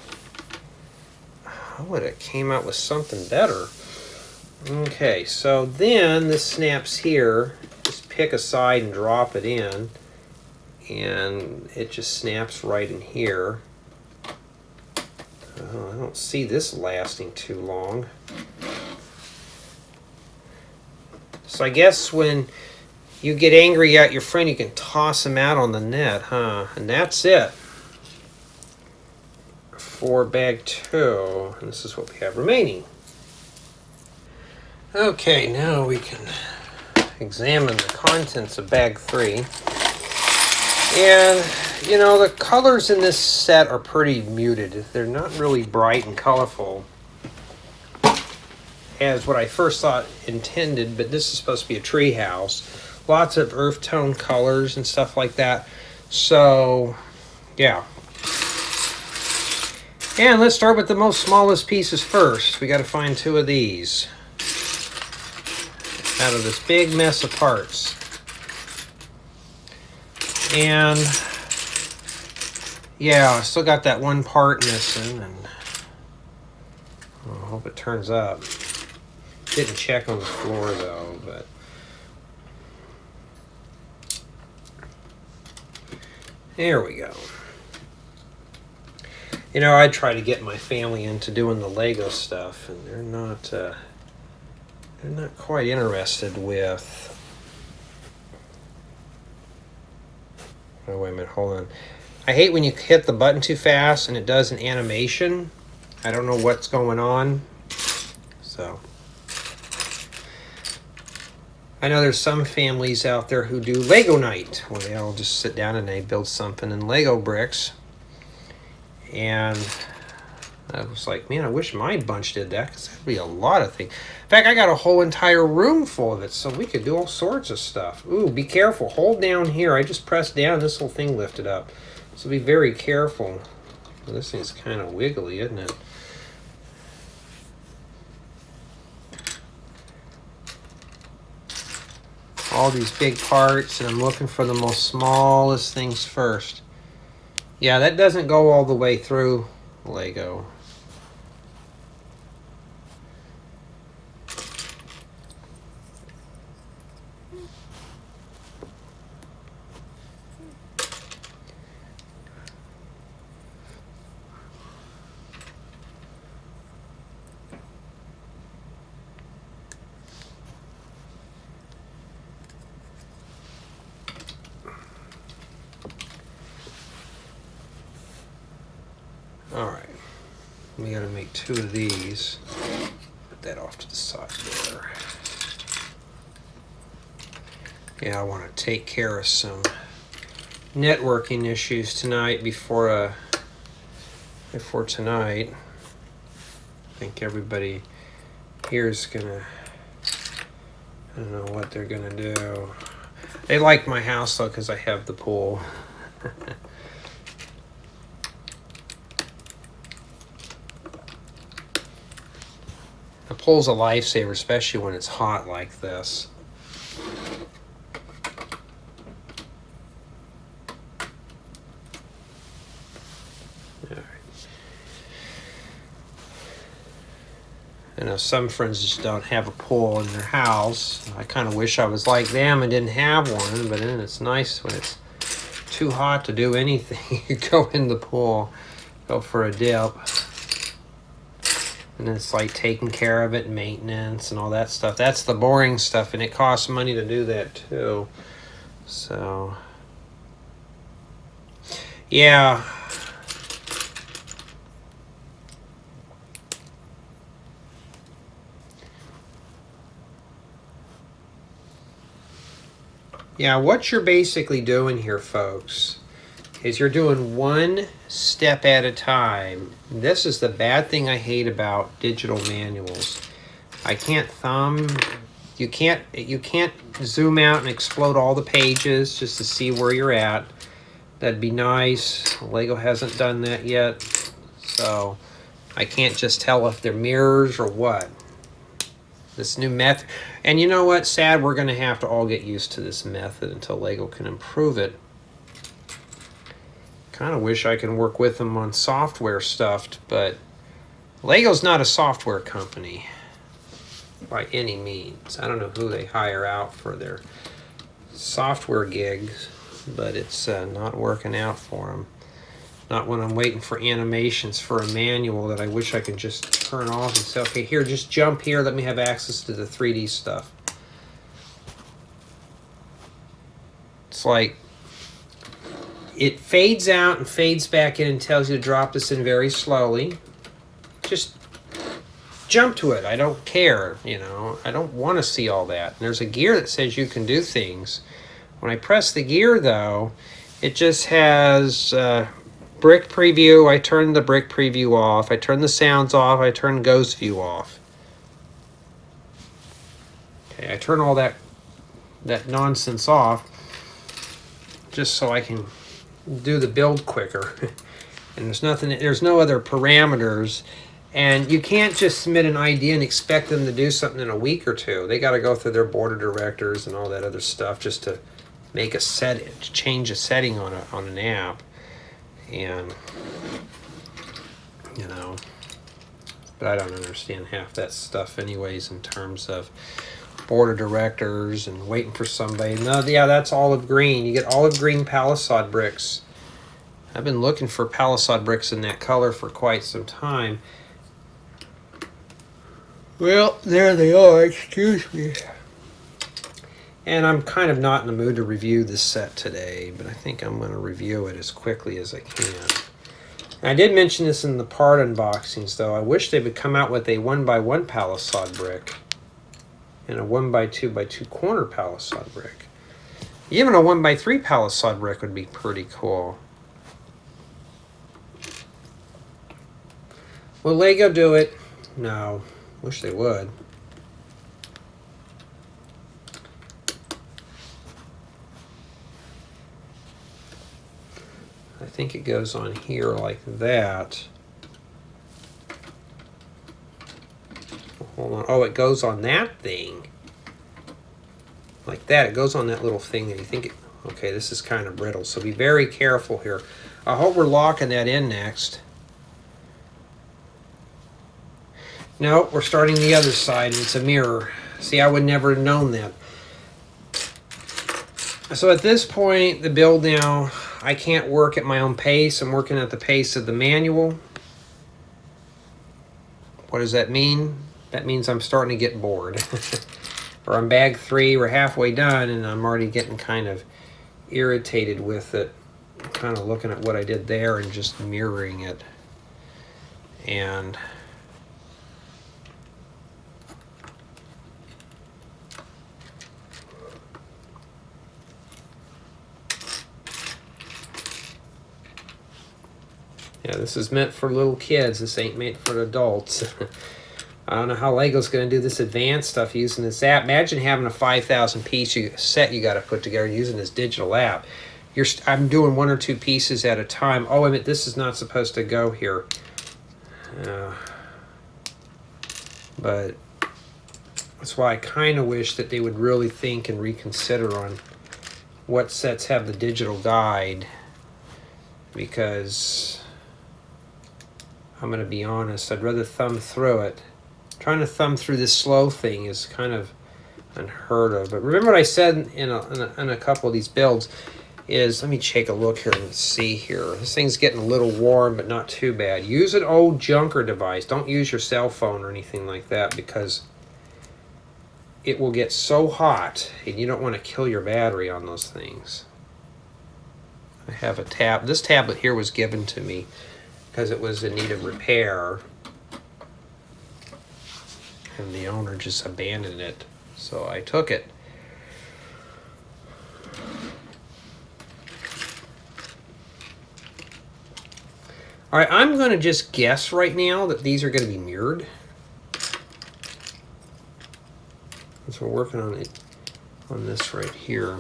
I would have came out with something better. Okay, so then this snaps here. Just pick a side and drop it in, and it just snaps right in here. Oh, I don't see this lasting too long. So I guess when you get angry at your friend, you can toss him out on the net, huh? And that's it for bag 2. And this is what we have remaining. Okay, now we can examine the contents of bag 3. And, you know, the colors in this set are pretty muted. They're not really bright and colorful as what I first thought intended, but this is supposed to be a tree house. Lots of earth tone colors and stuff like that. So, yeah. And let's start with the most smallest pieces first. We got to find 2 of these out of this big mess of parts. And yeah, I still got that one part missing, and I hope it turns up. Didn't check on the floor though, but there we go. You know, I try to get my family into doing the Lego stuff, and they're not quite interested with. Oh, wait a minute, hold on. I hate when you hit the button too fast and it does an animation. I don't know what's going on. So I know there's some families out there who do Lego night, where they all just sit down and they build something in Lego bricks. And I was like, man, I wish my bunch did that, because that'd be a lot of things. In fact, I got a whole entire room full of it, so we could do all sorts of stuff. Ooh, be careful. Hold down here. I just pressed down, this whole thing lifted up. So be very careful. Well, this thing's kind of wiggly, isn't it? All these big parts, and I'm looking for the most smallest things first. Yeah, that doesn't go all the way through Lego. Alright, we gotta make 2 of these. Put that off to the side there. Yeah, I want to take care of some networking issues tonight before tonight. I think everybody here is gonna, I don't know what they're gonna do. They like my house though, because I have the pool. The pool's a lifesaver, especially when it's hot like this. All right. I know some friends just don't have a pool in their house. I kind of wish I was like them and didn't have one, but then it's nice when it's too hot to do anything. You go in the pool, go for a dip. And it's like taking care of it, maintenance and all that stuff. That's the boring stuff, and it costs money to do that too. So, yeah. Yeah, what you're basically doing here, folks, is you're doing one step at a time. This is the bad thing I hate about digital manuals. I can't thumb. You can't zoom out and explode all the pages just to see where you're at. That'd be nice. Lego hasn't done that yet, so I can't just tell if they're mirrors or what. This new method, and you know what? Sad, we're going to have to all get used to this method until Lego can improve it. Kind of wish I can work with them on software stuff, but Lego's not a software company by any means. I don't know who they hire out for their software gigs, but it's not working out for them. Not when I'm waiting for animations for a manual that I wish I could just turn off and say, okay, here, just jump here, let me have access to the 3D stuff. It's like, it fades out and fades back in and tells you to drop this in very slowly. Just jump to it. I don't care, you know. I don't want to see all that. And there's a gear that says you can do things. When I press the gear, though, it just has brick preview. I turn the brick preview off. I turn the sounds off. I turn ghost view off. Okay, I turn all that nonsense off just so I can do the build quicker. And there's no other parameters. And you can't just submit an idea and expect them to do something in a week or two. They got to go through their board of directors and all that other stuff just to make change a setting on an app. And you know, but I don't understand half that stuff anyways in terms of board of directors and waiting for somebody. No, yeah, that's olive green. You get olive green palisade bricks. I've been looking for palisade bricks in that color for quite some time. Well, there they are, excuse me. And I'm kind of not in the mood to review this set today, but I think I'm going to review it as quickly as I can. And I did mention this in the part unboxings, though. I wish they would come out with a 1x1 palisade brick and a 1x2x2 corner palisade brick. Even a 1x3 palisade brick would be pretty cool. Will Lego do it? No. Wish they would. I think it goes on here like that. Hold on. Oh, it goes on that thing. Like that. It goes on that little thing that you think it... Okay, this is kind of brittle, so be very careful here. I hope we're locking that in next. No, we're starting the other side, and it's a mirror. See, I would never have known that. So at this point, the build now, I can't work at my own pace. I'm working at the pace of the manual. What does that mean? That means I'm starting to get bored. Or I'm bag 3, we're halfway done, and I'm already getting kind of irritated with it. Kind of looking at what I did there and just mirroring it. And... yeah, this is meant for little kids. This ain't meant for adults. I don't know how Lego's going to do this advanced stuff using this app. Imagine having a 5,000 piece set you got to put together using this digital app. I'm doing 1 or 2 pieces at a time. Oh, wait a minute, this is not supposed to go here. But that's why I kind of wish that they would really think and reconsider on what sets have the digital guide. Because... I'm going to be honest, I'd rather thumb through it. Trying to thumb through this slow thing is kind of unheard of. But remember what I said in a couple of these builds is, let me take a look here and see here. This thing's getting a little warm, but not too bad. Use an old junker device. Don't use your cell phone or anything like that, because it will get so hot and you don't want to kill your battery on those things. I have a tab. This tablet here was given to me because it was in need of repair, and the owner just abandoned it, so I took it. All right, I'm going to just guess right now that these are going to be mirrored. So we're working on it on this right here.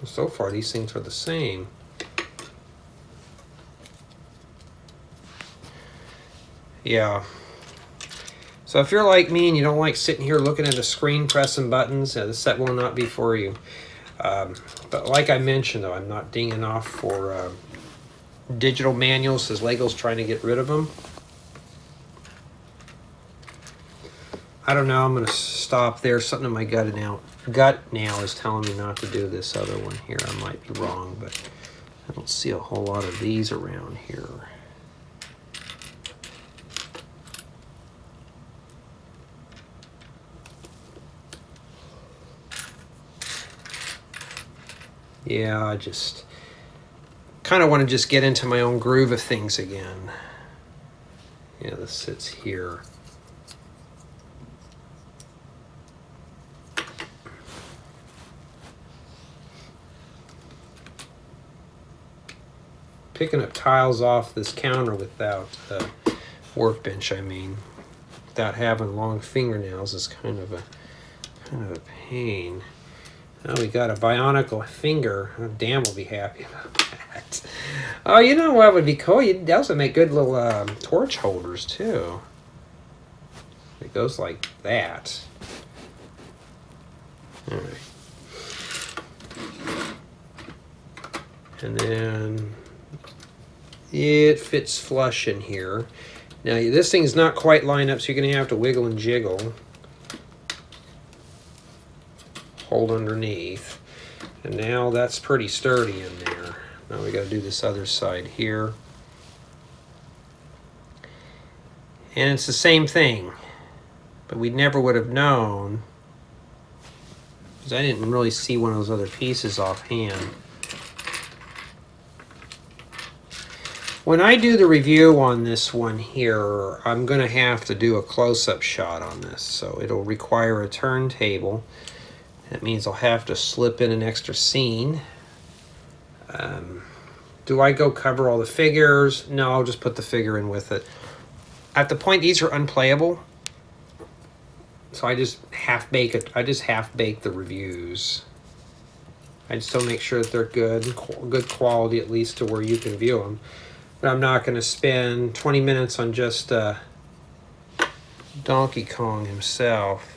So far, these things are the same. Yeah. So if you're like me and you don't like sitting here looking at a screen pressing buttons, this set will not be for you. But like I mentioned, though, I'm not dinging off for digital manuals as LEGO's trying to get rid of them. I don't know. I'm going to stop there. Something in my gut now is telling me not to do this other one here. I might be wrong, but I don't see a whole lot of these around here. Yeah, I just kind of want to just get into my own groove of things again. Yeah, this sits here. Picking up tiles off this counter without workbench, I mean, without having long fingernails is kind of a pain. Now we got a bionicle finger. Oh, Dan will be happy about that. Oh, you know what would be cool? You'd also make good little torch holders too. It goes like that. All right. And then it fits flush in here. Now this thing's not quite lined up, so you're going to have to wiggle and jiggle. Hold underneath. And now that's pretty sturdy in there. Now we got to do this other side here. And it's the same thing. But we never would have known, because I didn't really see one of those other pieces offhand. When I do the review on this one here, I'm going to have to do a close-up shot on this. So it'll require a turntable. That means I'll have to slip in an extra scene. Do I go cover all the figures? No, I'll just put the figure in with it. At the point these are unplayable, so I just half bake it. I just half bake the reviews. I just don't make sure that they're good quality, at least to where you can view them. But I'm not going to spend 20 minutes on just Donkey Kong himself.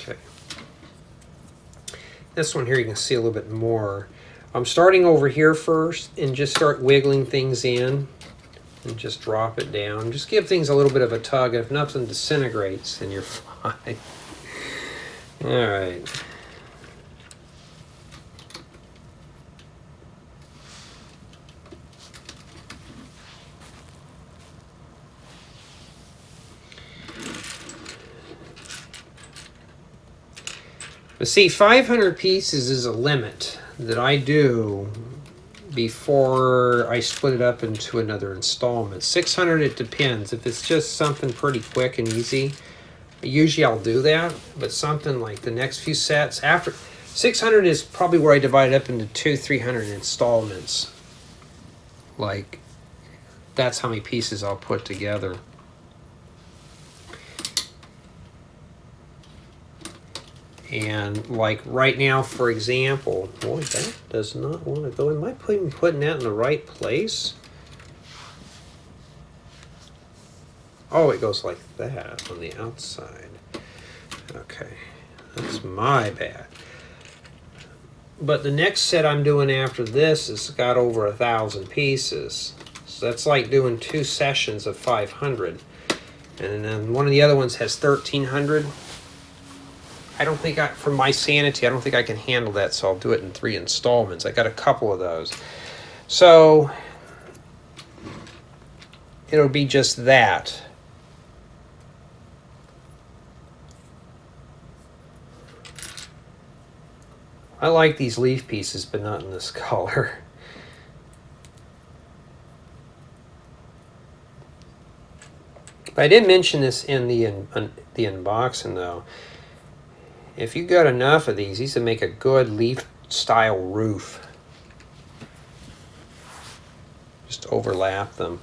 Okay. This one here you can see a little bit more. I'm starting over here first and just start wiggling things in and just drop it down. Just give things a little bit of a tug. If nothing disintegrates, then you're fine. All right. But see, 500 pieces is a limit that I do before I split it up into another installment. 600, it depends. If it's just something pretty quick and easy, usually I'll do that. But something like the next few sets, after 600 is probably where I divide it up into 200-300 installments. Like, that's how many pieces I'll put together. And like right now, for example, boy, that does not want to go in. Am I putting that in the right place? Oh, it goes like that on the outside. Okay, that's my bad. But the next set I'm doing after this has got over 1,000 pieces. So that's like doing 2 sessions of 500. And then one of the other ones has 1,300. I don't think for my sanity, I don't think I can handle that, so I'll do it in 3 installments. I got a couple of those. So it'll be just that. I like these leaf pieces, but not in this color. But I did mention this in the unboxing though. If you got enough of these would make a good leaf style roof. Just overlap them.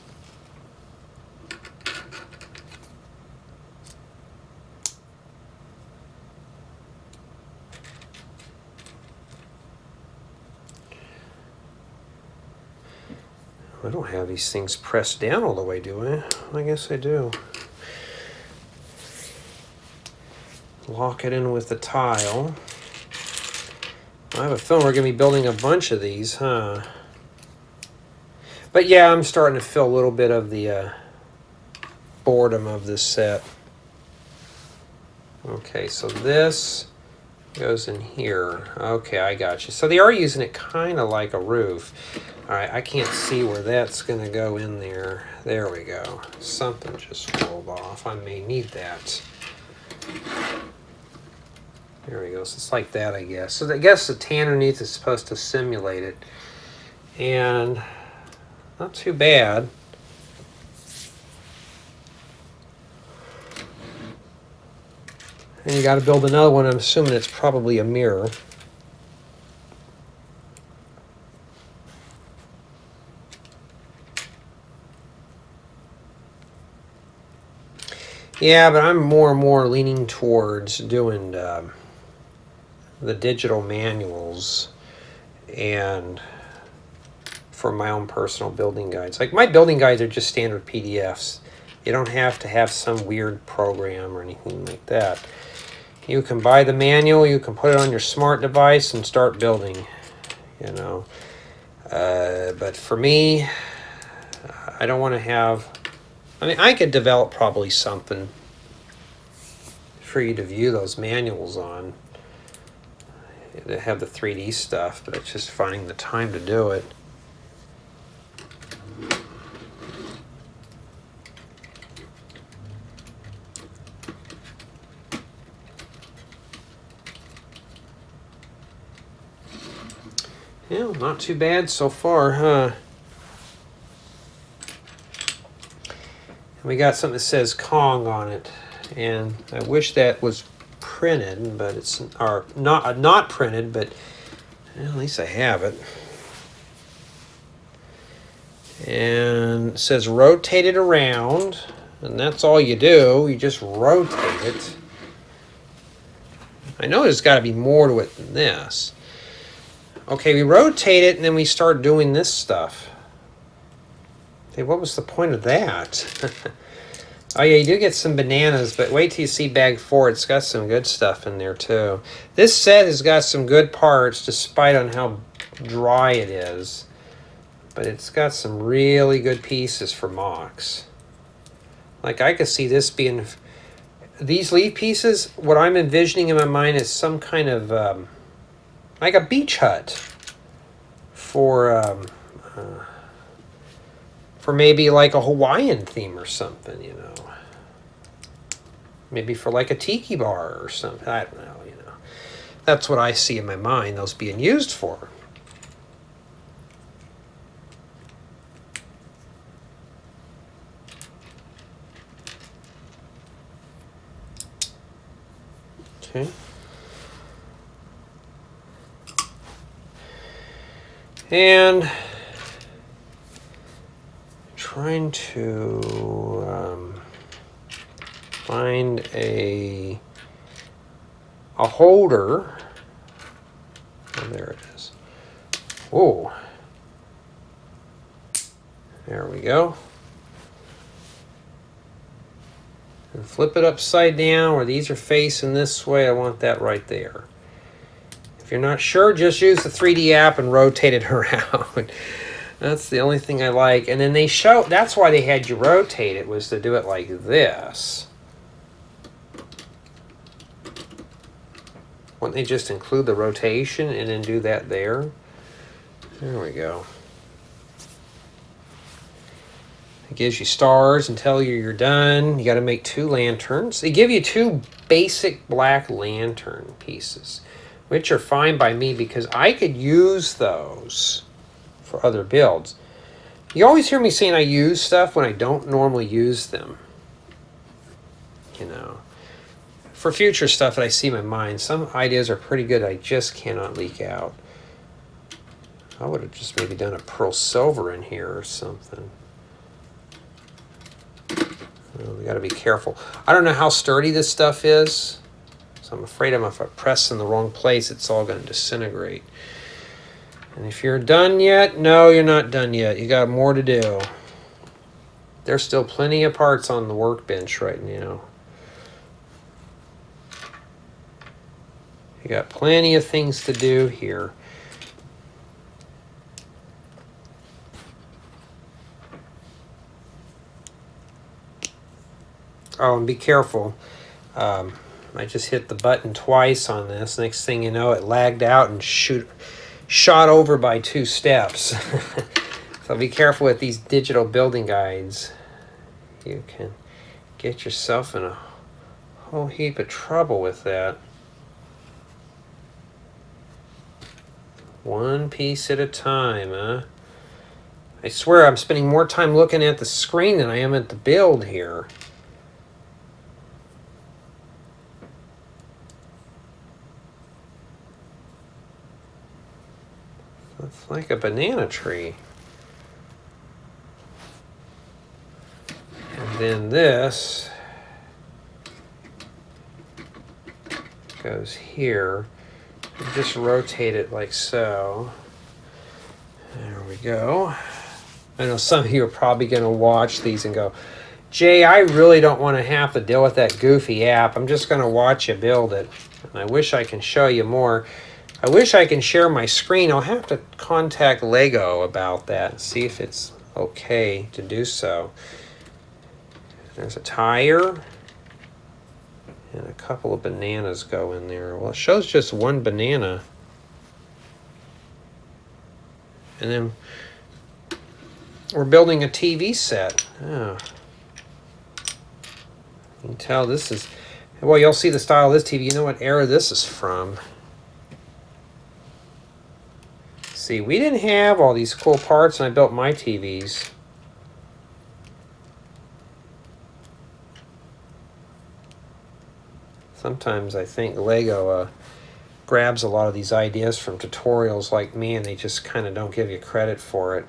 I don't have these things pressed down all the way, do I? I guess I do. Lock it in with the tile. I have a feeling we're going to be building a bunch of these, huh? But yeah, I'm starting to feel a little bit of the boredom of this set. Okay, so this goes in here. Okay, I got you. So they are using it kind of like a roof. All right, I can't see where that's going to go in there. There we go. Something just rolled off. I may need that. There we go. So it's like that, I guess. So I guess the tan underneath is supposed to simulate it. And not too bad. And you got to build another one. I'm assuming it's probably a mirror. Yeah, but I'm more and more leaning towards doing the digital manuals and for my own personal building guides. Like my building guides are just standard PDFs. You don't have to have some weird program or anything like that. You can buy the manual, you can put it on your smart device and start building, you know. But for me, I don't want to have... I mean, I could develop probably something for you to view those manuals on. They have the 3D stuff, but it's just finding the time to do it. Yeah, not too bad so far, huh? We got something that says Kong on it, and I wish that was printed, but it's or not printed, but well, at least I have it. And it says rotate it around, and that's all you do. You just rotate it. I know there's got to be more to it than this. Okay, we rotate it, and then we start doing this stuff. Hey, what was the point of that? Oh yeah, you do get some bananas, but wait till you see bag 4. It's got some good stuff in there too. This set has got some good parts, despite on how dry it is. But it's got some really good pieces for mocks. Like I could see this being... These leaf pieces, what I'm envisioning in my mind is some kind of... like a beach hut. For maybe like a Hawaiian theme or something, you know. Maybe for like a tiki bar or something. I don't know, you know. That's what I see in my mind those being used for. Okay. And trying to find a holder. Oh, there it is. Whoa. There we go. And flip it upside down where these are facing this way. I want that right there. If you're not sure, just use the 3D app and rotate it around. That's the only thing I like. And then they show, that's why they had you rotate it, was to do it like this. Wouldn't they just include the rotation and then do that there? There we go. It gives you stars and tell you you're done. You got to make 2 lanterns. They give you 2 basic black lantern pieces, which are fine by me because I could use those for other builds. You always hear me saying I use stuff when I don't normally use them. you know. For future stuff that I see in my mind, some ideas are pretty good. I just cannot leak out. I would have just maybe done a pearl silver in here or something. Well, we got to be careful. I don't know how sturdy this stuff is, so I'm afraid if I press in the wrong place, it's all going to disintegrate. And if you're done yet, no, you're not done yet. You got more to do. There's still plenty of parts on the workbench right now. You got plenty of things to do here. Oh, and be careful. I just hit the button twice on this. Next thing you know, it lagged out and shot over by 2 steps. So be careful with these digital building guides. You can get yourself in a whole heap of trouble with that. One piece at a time, huh? I swear I'm spending more time looking at the screen than I am at the build here. It's like a banana tree. And then this goes here. Just rotate it like so. There we go. I know some of you are probably going to watch these and go, Jay, I really don't want to have to deal with that goofy app. I'm just going to watch you build it. And I wish I can show you more. I wish I can share my screen. I'll have to contact LEGO about that and see if it's okay to do so. There's a tire. And a couple of bananas go in there. Well, it shows just one banana. And then we're building a TV set. Oh. You can tell this is, well, you'll see the style of this TV. You know what era this is from. See, we didn't have all these cool parts when I built my TVs. Sometimes I think LEGO grabs a lot of these ideas from tutorials like me, and they just kind of don't give you credit for it.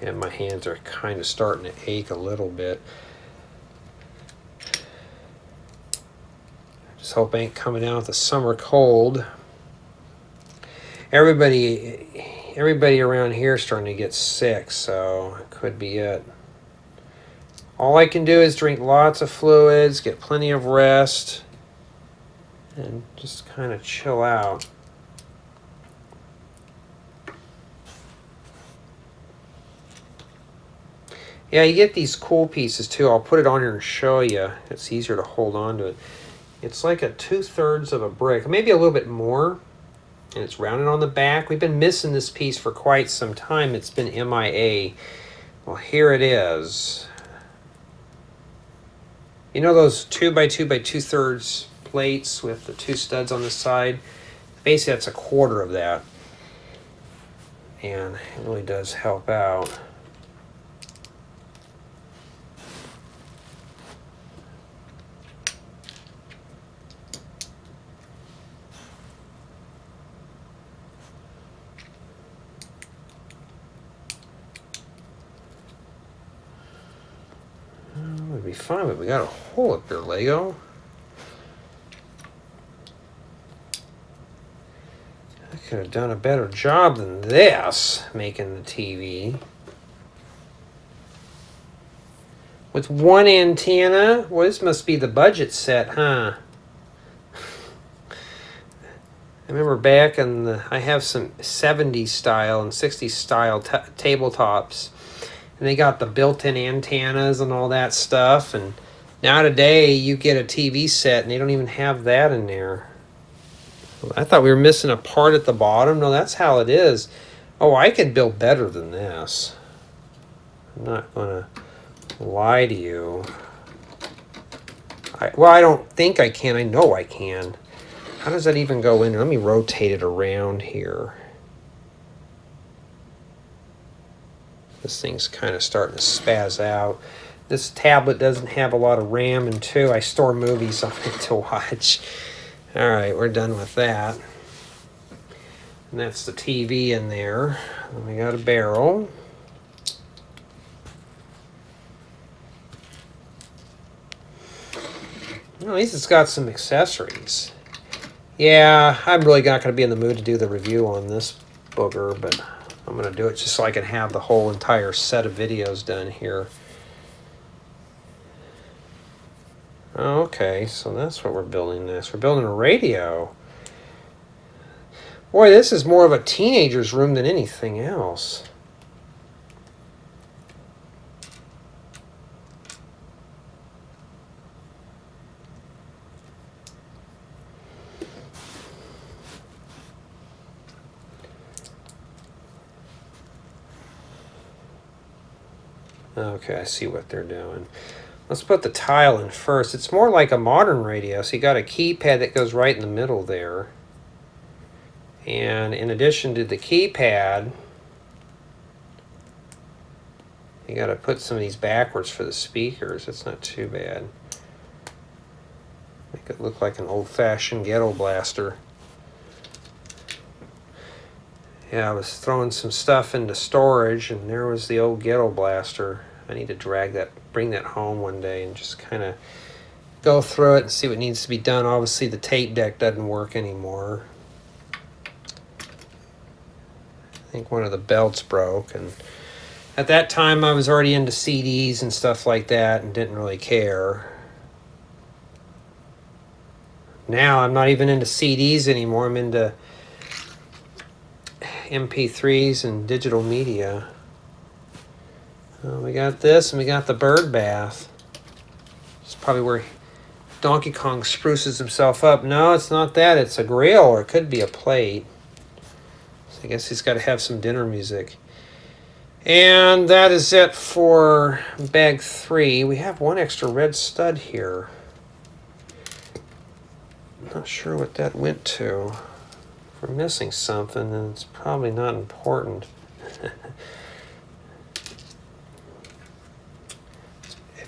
And my hands are kind of starting to ache a little bit. Just hope I ain't coming out with the summer cold. Everybody around here is starting to get sick, so it could be it. All I can do is drink lots of fluids, get plenty of rest, and just kind of chill out. Yeah, you get these cool pieces too. I'll put it on here and show you. It's easier to hold on to it. It's like a 2/3 of a brick, maybe a little bit more. And it's rounded on the back. We've been missing this piece for quite some time. It's been MIA. Well, here it is. You know those 2x2 by 2/3 plates with the 2 studs on the side? Basically, that's a quarter of that. And it really does help out. Would be fine, but we got a hole up there, LEGO. I could have done a better job than this, making the TV. With one antenna? Well, this must be the budget set, huh? I remember back in the, I have some 70s style and 60s style tabletops. And they got the built-in antennas and all that stuff. And now today you get a TV set and they don't even have that in there. I thought we were missing a part at the bottom. No, that's how it is. Oh, I can build better than this. I'm not going to lie to you. Well, I don't think I can. I know I can. How does that even go in? Let me rotate it around here. This thing's kind of starting to spaz out. This tablet doesn't have a lot of RAM, and too, I store movies on it to watch. All right, we're done with that. And that's the TV in there. And we got a barrel. Well, at least it's got some accessories. Yeah, I'm really not going to be in the mood to do the review on this booger, but I'm going to do it just so I can have the whole entire set of videos done here. Okay, so that's what we're building this. We're building a radio. Boy, this is more of a teenager's room than anything else. Okay, I see what they're doing. Let's put the tile in first. It's more like a modern radio, so you got a keypad that goes right in the middle there. And in addition to the keypad, you got to put some of these backwards for the speakers. It's not too bad. Make it look like an old-fashioned ghetto blaster. Yeah, I was throwing some stuff into storage, and there was the old ghetto blaster. I need to bring that home one day and just kind of go through it and see what needs to be done. Obviously, the tape deck doesn't work anymore. I think one of the belts broke, and at that time I was already into CDs and stuff like that and didn't really care. Now I'm not even into CDs anymore. I'm into MP3s and digital media. We got this, and we got the bird bath. It's probably where Donkey Kong spruces himself up. No, it's not that. It's a grill, or it could be a plate. So I guess he's got to have some dinner music. And that is it for bag 3. We have one extra red stud here. Not sure what that went to. If we're missing something, then it's probably not important.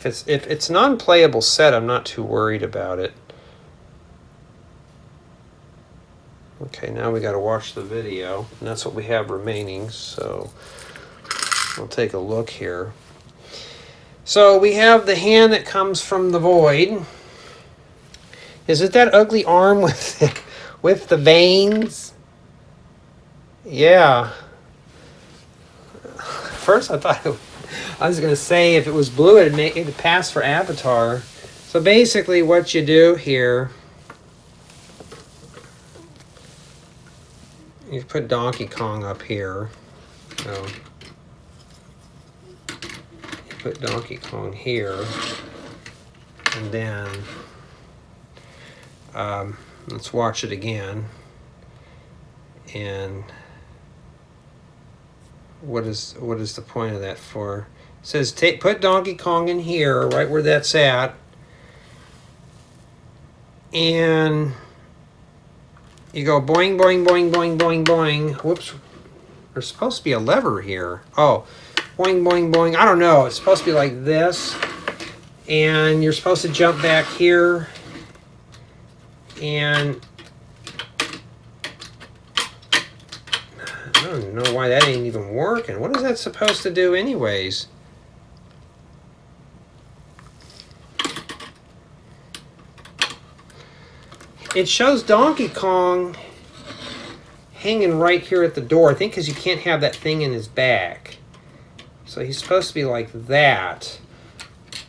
If it's non-playable set, I'm not too worried about it. Okay, now we got to watch the video, and that's what we have remaining, so we'll take a look here. So we have the hand that comes from the void. Is it that ugly arm with the veins? Yeah. First I thought I was going to say if it was blue it'd pass for Avatar. So basically what you do here, you put Donkey Kong up here. So you put Donkey Kong here, and then let's watch it again. And what is the point of that for? It says put Donkey Kong in here, right where that's at, and you go boing, boing, boing, boing, boing, boing. Whoops, there's supposed to be a lever here. Oh, boing, boing, boing. I don't know. It's supposed to be like this, and you're supposed to jump back here, and I don't know why that ain't even working. What is that supposed to do anyways? It shows Donkey Kong hanging right here at the door. I think because you can't have that thing in his back. So he's supposed to be like that.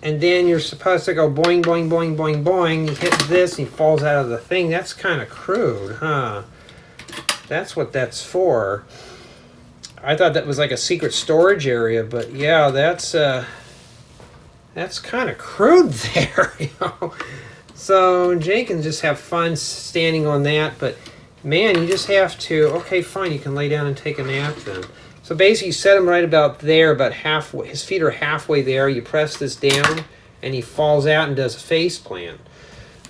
And then you're supposed to go boing, boing, boing, boing, boing. He hits this and he falls out of the thing. That's kind of crude, huh? That's what that's for. I thought that was like a secret storage area, but yeah, that's kind of crude there, you know. So Jay can just have fun standing on that, but man, you just have to. Okay, fine, you can lay down and take a nap then. So basically, you set him right about there, about halfway. His feet are halfway there. You press this down, and he falls out and does a face plant.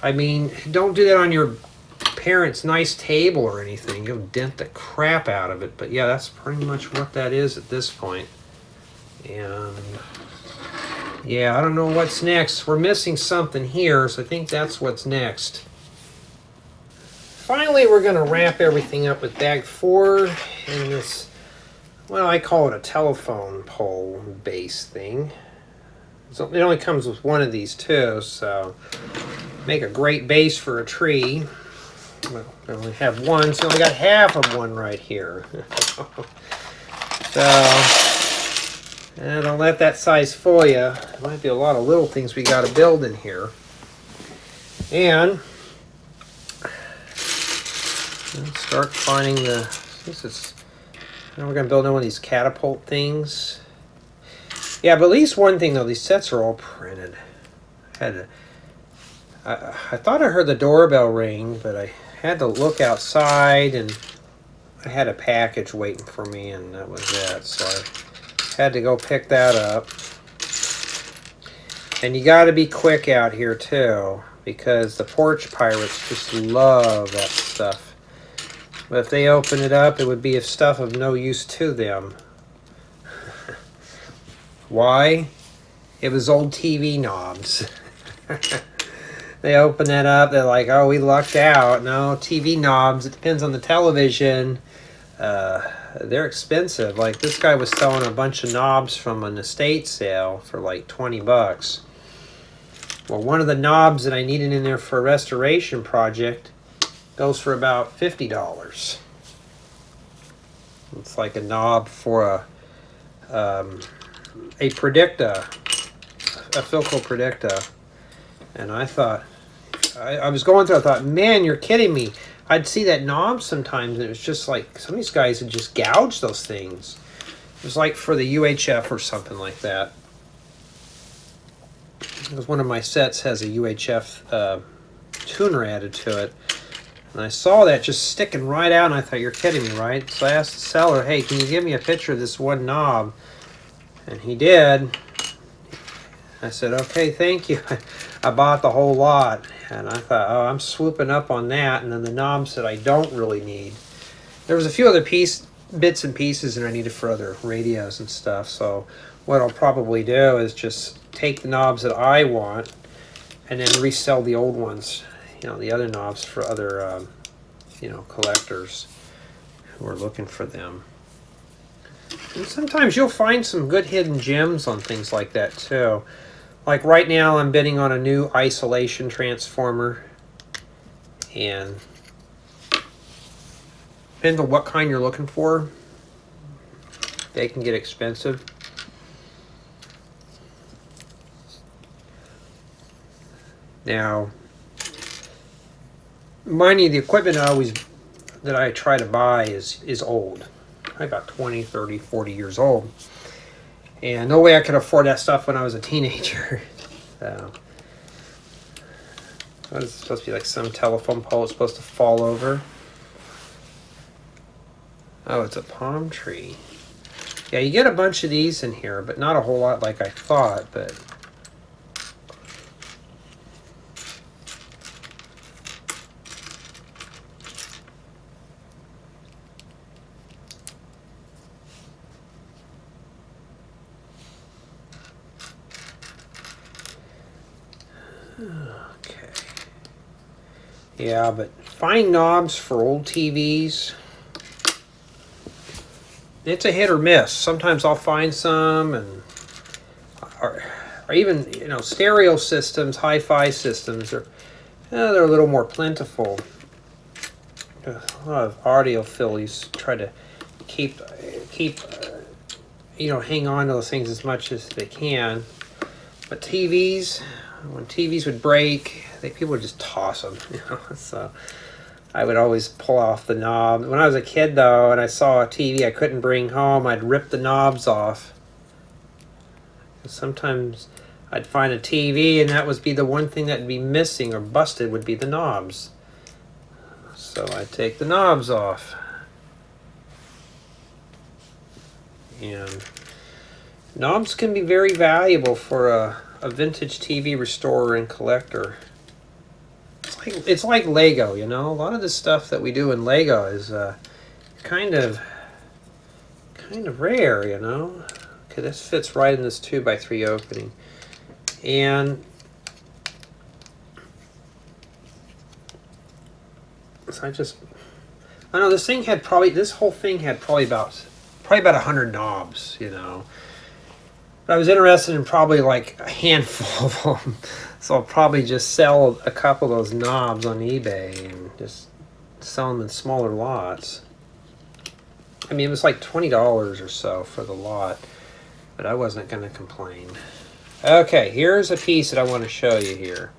I mean, don't do that on your parents' nice table or anything. You'll dent the crap out of it. But yeah, that's pretty much what that is at this point. And yeah, I don't know what's next. We're missing something here, so I think that's what's next. Finally, we're going to wrap everything up with bag 4 in this, well, I call it a telephone pole base thing. So it only comes with one of these too, so make a great base for a tree. Well, I only have one, so I only got half of one right here. So, and don't let that size fool you. There might be a lot of little things we got to build in here. And let's start finding we're going to build one of these catapult things. Yeah, but at least one thing though, these sets are all printed. I thought I heard the doorbell ring, but I had to look outside and I had a package waiting for me and that was it. So I had to go pick that up. And you got to be quick out here too, because the porch pirates just love that stuff. But if they open it up, it would be stuff of no use to them. Why? It was old TV knobs. They open that up, they're like, oh, we lucked out. No, TV knobs, it depends on the television. They're expensive. Like this guy was selling a bunch of knobs from an estate sale for like 20 bucks. Well, one of the knobs that I needed in there for a restoration project goes for about $50. It's like a knob for a Predicta, a Philco Predicta. And I thought, I was going through, I thought, man, you're kidding me. I'd see that knob sometimes, and it was just like, some of these guys would just gouge those things. It was like for the UHF or something like that. Because one of my sets has a UHF tuner added to it. And I saw that just sticking right out, and I thought, you're kidding me, right? So I asked the seller, hey, can you give me a picture of this one knob? And he did. I said, okay, thank you. I bought the whole lot. And I thought, oh, I'm swooping up on that. And then the knobs that I don't really need. There was a few other bits and pieces that I needed for other radios and stuff. So what I'll probably do is just take the knobs that I want and then resell the old ones, you know, the other knobs for other, you know, collectors who are looking for them. And sometimes you'll find some good hidden gems on things like that too. Like right now I'm bidding on a new isolation transformer, and depending on what kind you're looking for, they can get expensive. Now, mind you, the equipment that I try to buy is old. Probably about 20, 30, 40 years old. And no way I could afford that stuff when I was a teenager. So, what is it supposed to be, like some telephone pole it's supposed to fall over? Oh, it's a palm tree. Yeah, you get a bunch of these in here, but not a whole lot like I thought, but okay. Yeah, but finding knobs for old TVs, it's a hit or miss. Sometimes I'll find some, and or even, you know, stereo systems, hi-fi systems they're a little more plentiful. A lot of audiophilies try to keep you know, hang on to those things as much as they can. But TVs, when TVs would break, people would just toss them, you know. So I would always pull off the knob. When I was a kid, though, and I saw a TV I couldn't bring home, I'd rip the knobs off. Sometimes I'd find a TV, and that would be the one thing that'd be missing or busted would be the knobs. So I'd take the knobs off. And knobs can be very valuable for a vintage TV restorer and collector. it's like Lego, you know. A lot of the stuff that we do in Lego is kind of rare, you know. Okay, this fits right in this 2x3 opening, and so I know this whole thing had probably about 100 knobs, you know. But I was interested in probably like a handful of them, so I'll probably just sell a couple of those knobs on eBay and just sell them in smaller lots. I mean, it was like $20 or so for the lot, but I wasn't going to complain. Okay, here's a piece that I want to show you here.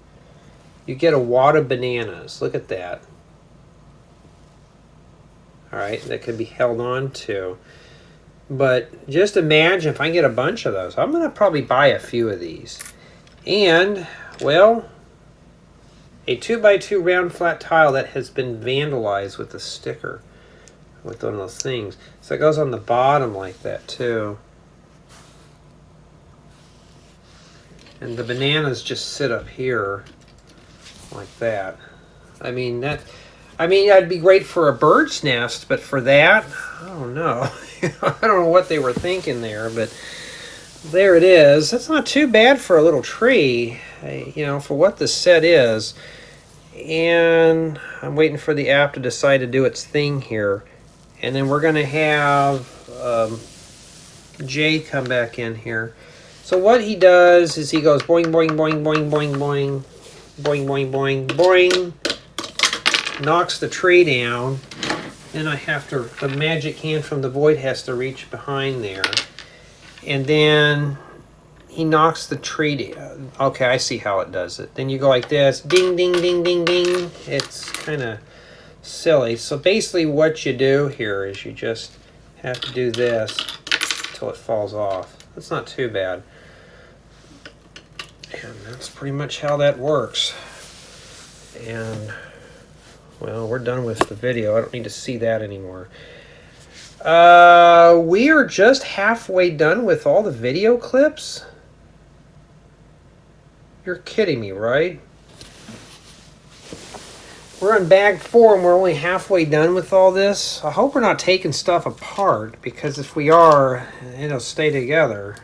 You get a wad of bananas. Look at that. All right, that could be held on to. But just imagine if I get a bunch of those. I'm going to probably buy a few of these. And, well, a 2x2 round flat tile that has been vandalized with a sticker, with one of those things. So it goes on the bottom like that too. And the bananas just sit up here like that. I mean, that'd be great for a bird's nest, but for that, I don't know. I don't know what they were thinking there, but there it is. That's not too bad for a little tree, you know, for what this set is. And I'm waiting for the app to decide to do its thing here. And then we're going to have Jay come back in here. So what he does is he goes boing, boing, boing, boing, boing, boing, boing, boing, boing, boing, knocks the tree down. Then the magic hand from the void has to reach behind there. And then he knocks the tree down. Okay, I see how it does it. Then you go like this, ding, ding, ding, ding, ding. It's kind of silly. So basically what you do here is you just have to do this until it falls off. That's not too bad. And that's pretty much how that works. And, well, we're done with the video. I don't need to see that anymore. We are just halfway done with all the video clips. You're kidding me, right? We're on bag 4 and we're only halfway done with all this. I hope we're not taking stuff apart, because if we are, it'll stay together.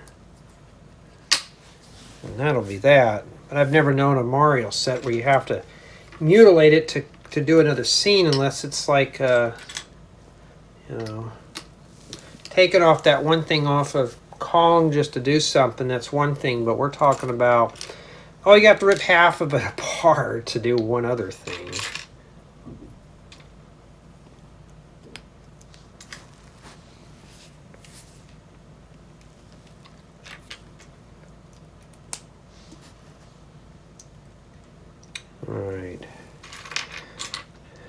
And that'll be that. But I've never known a Mario set where you have to mutilate it to do another scene, unless it's like, you know, taking off that one thing off of Kong just to do something. That's one thing, but we're talking about, oh, you have to rip half of it apart to do one other thing. Alright.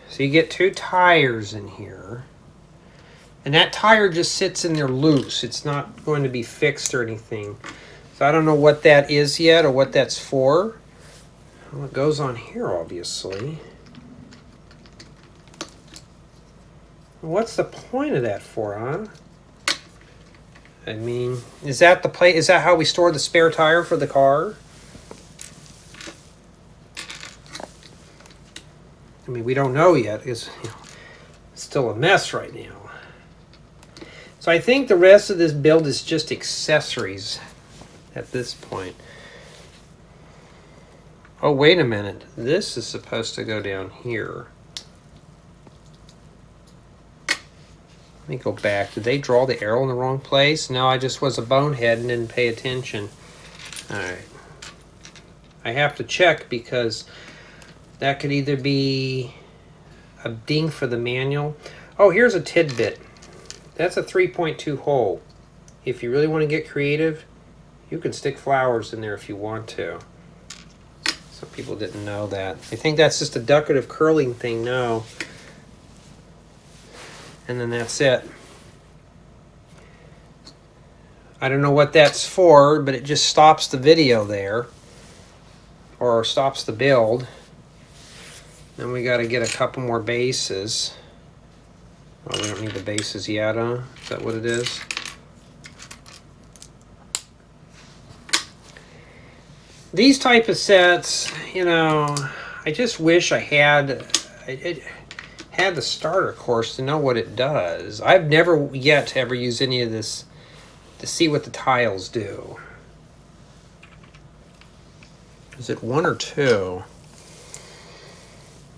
So you get 2 tires in here. And that tire just sits in there loose. It's not going to be fixed or anything. So I don't know what that is yet or what that's for. Well, it goes on here, obviously. What's the point of that for, huh? I mean, is that how we store the spare tire for the car? I mean, we don't know yet. It's still a mess right now. So I think the rest of this build is just accessories at this point. Oh, wait a minute. This is supposed to go down here. Let me go back. Did they draw the arrow in the wrong place? No, I just was a bonehead and didn't pay attention. Alright. I have to check, because that could either be a ding for the manual. Oh, here's a tidbit. That's a 3.2 hole. If you really want to get creative, you can stick flowers in there if you want to. Some people didn't know that. They think that's just a decorative curling thing. No. And then that's it. I don't know what that's for, but it just stops the video there. Or stops the build. Then we got to get a couple more bases. Oh, we don't need the bases yet, huh? Is that what it is? These type of sets, you know, I just wish I had had the starter course to know what it does. I've never yet ever used any of this to see what the tiles do. Is it 1 or 2?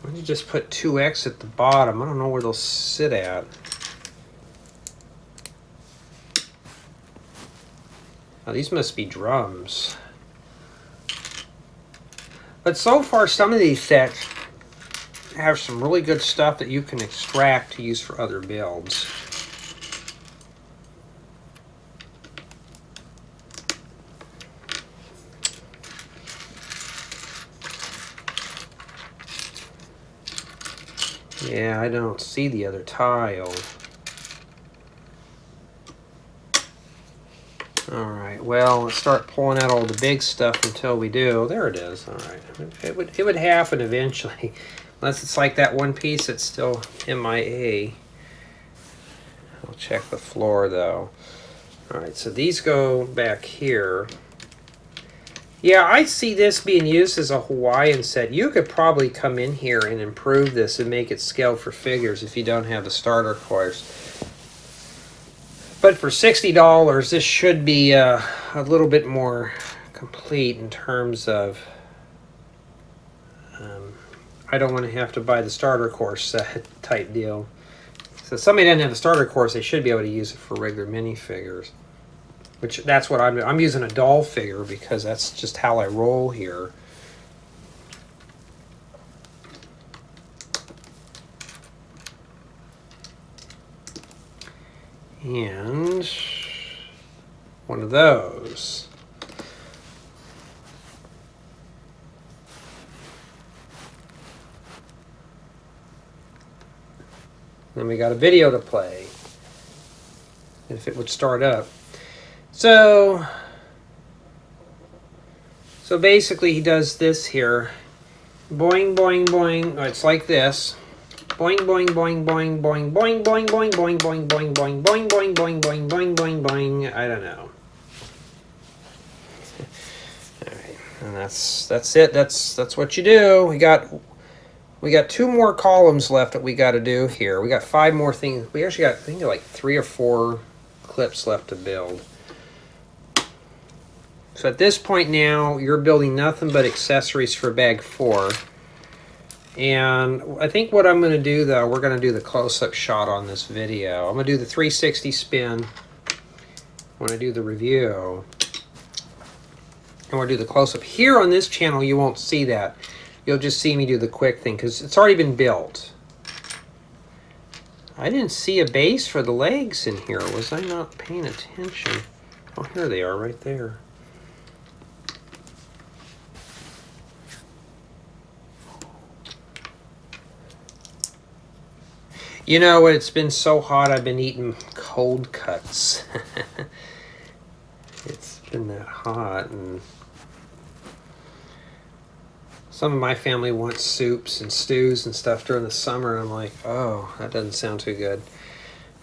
Why don't you just put 2x at the bottom? I don't know where they'll sit at. Oh, these must be drums. But so far, some of these sets have some really good stuff that you can extract to use for other builds. Yeah, I don't see the other tile. Alright, well, let's start pulling out all the big stuff until we do. There it is. Alright. It would happen eventually. Unless it's like that one piece that's still MIA. I'll check the floor though. Alright, so these go back here. Yeah, I see this being used as a Hawaiian set. You could probably come in here and improve this and make it scale for figures if you don't have the starter course. But for $60, this should be a little bit more complete in terms of... I don't want to have to buy the starter course set type deal. So if somebody doesn't have a starter course, they should be able to use it for regular minifigures. Which, that's what I'm using a doll figure because that's just how I roll here. And one of those. Then we got a video to play. If it would start up. So basically he does this here. Boing, boing, boing. Oh, it's like this. Boing, boing, boing, boing, boing, boing, boing, boing, boing, boing, boing, boing, boing, boing, boing, boing, boing, boing, boing. I don't know. All right, and that's it. That's what you do. We got 2 more columns left that we got to do here. We got 5 more things. We actually got, I think, like 3 or 4 clips left to build. So at this point now, you're building nothing but accessories for bag 4. And I think what I'm going to do, though, we're going to do the close-up shot on this video. I'm going to do the 360 spin when I do the review. And we'll do the close-up. Here on this channel, you won't see that. You'll just see me do the quick thing, because it's already been built. I didn't see a base for the legs in here. Was I not paying attention? Oh, here they are right there. You know, it's been so hot, I've been eating cold cuts. It's been that hot, and some of my family wants soups and stews and stuff during the summer, and I'm like, oh, that doesn't sound too good.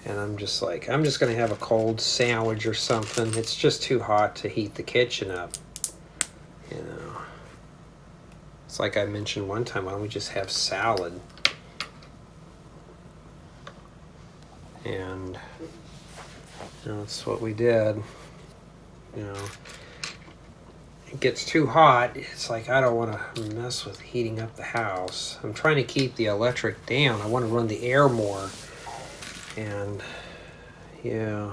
And I'm just like, I'm just going to have a cold sandwich or something. It's just too hot to heat the kitchen up. You know, it's like I mentioned one time, why don't we just have salad? And you know, that's what we did. You know, it gets too hot, it's like I don't want to mess with heating up the house. I'm trying to keep the electric down. I want to run the air more. And yeah.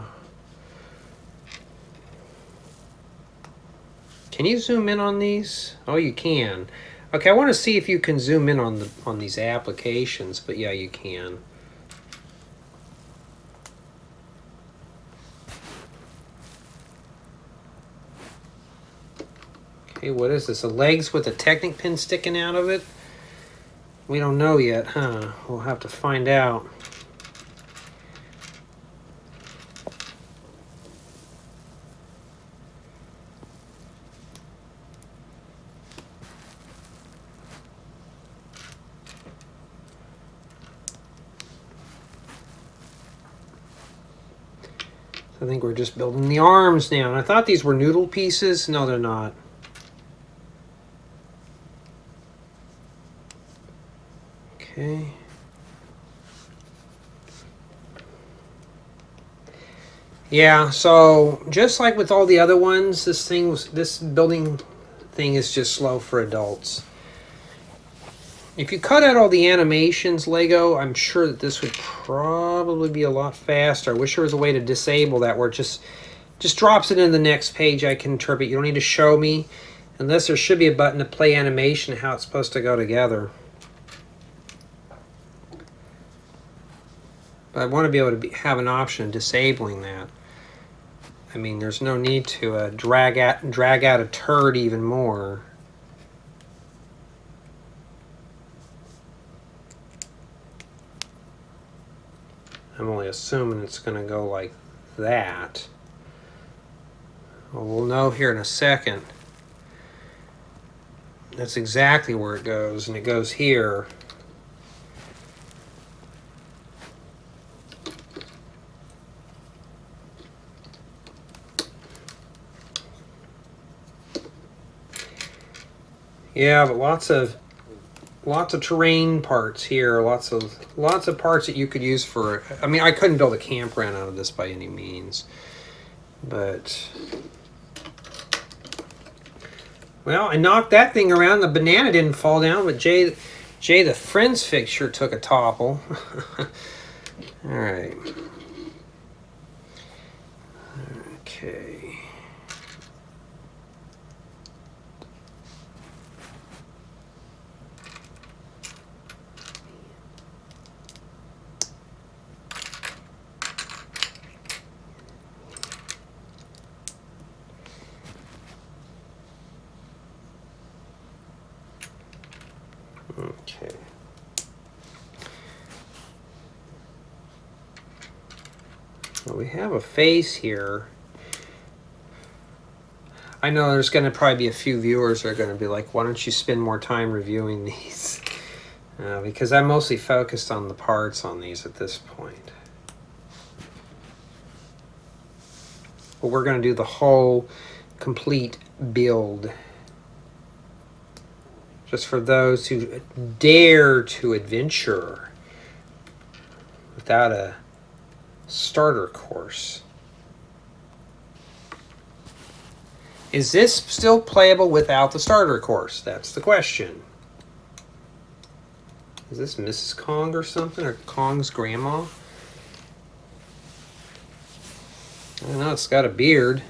Can you zoom in on these? Oh, you can. Okay, I want to see if you can zoom in on these applications, but yeah, you can. Okay, what is this? The legs with a Technic pin sticking out of it? We don't know yet, huh? We'll have to find out. I think we're just building the arms now. And I thought these were noodle pieces. No, they're not. Yeah, so just like with all the other ones, this building thing is just slow for adults. If you cut out all the animations, Lego, I'm sure that this would probably be a lot faster. I wish there was a way to disable that where it just drops it in the next page. I can interpret. You don't need to show me, unless there should be a button to play animation, how it's supposed to go together. But I want to be able to have an option of disabling that. I mean, there's no need to drag out a turd even more. I'm only assuming it's going to go like that. Well, we'll know here in a second. That's exactly where it goes, and it goes here. Yeah, but lots of terrain parts here, lots of parts that you could use for. I mean, I couldn't build a campground out of this by any means, but well, I knocked that thing around. The banana didn't fall down, but Jay the Friends fixture took a topple. All right. Okay. Okay. Well, we have a face here. I know there's going to probably be a few viewers that are going to be like, why don't you spend more time reviewing these? Because I'm mostly focused on the parts on these at this point. But we're going to do the whole complete build. Just for those who dare to adventure without a starter course. Is this still playable without the starter course? That's the question. Is this Mrs. Kong or something? Or Kong's grandma? I don't know, it's got a beard.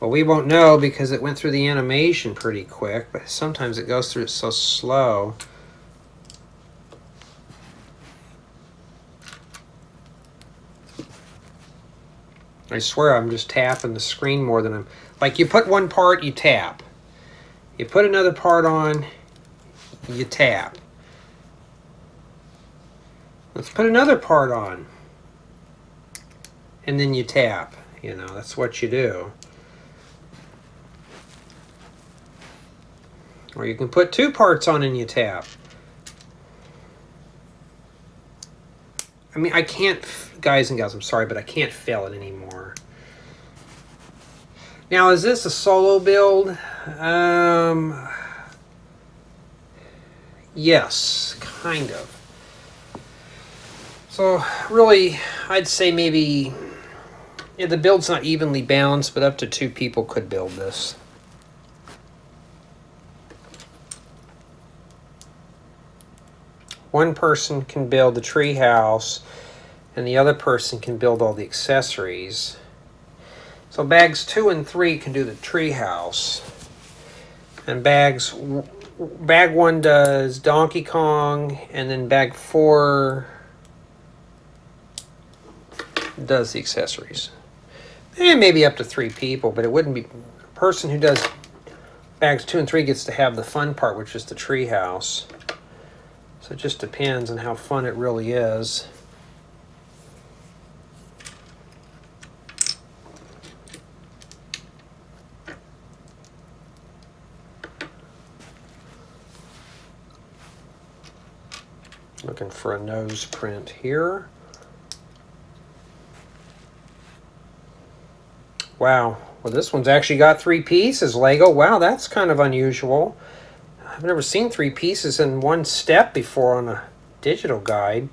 Well, we won't know because it went through the animation pretty quick, but sometimes it goes through it so slow. I swear I'm just tapping the screen more than I'm... Like, you put one part, you tap. You put another part on, you tap. Let's put another part on. And then you tap. You know, that's what you do. Or you can put two parts on and you tap. I mean, I can't, guys and gals, I'm sorry, but I can't fail it anymore. Now, is this a solo build? Yes, kind of. So, really, I'd say maybe, yeah, the build's not evenly balanced, but up to 2 people could build this. One person can build the tree house, and the other person can build all the accessories. So bags 2 and 3 can do the tree house, and bag 1 does Donkey Kong, and then bag 4 does the accessories. And maybe up to 3 people, but it wouldn't be. The person who does bags 2 and 3 gets to have the fun part, which is the tree house. So it just depends on how fun it really is. Looking for a nose print here. Wow, well, this one's actually got 3 pieces, Lego. Wow, that's kind of unusual. I've never seen 3 pieces in one step before on a digital guide.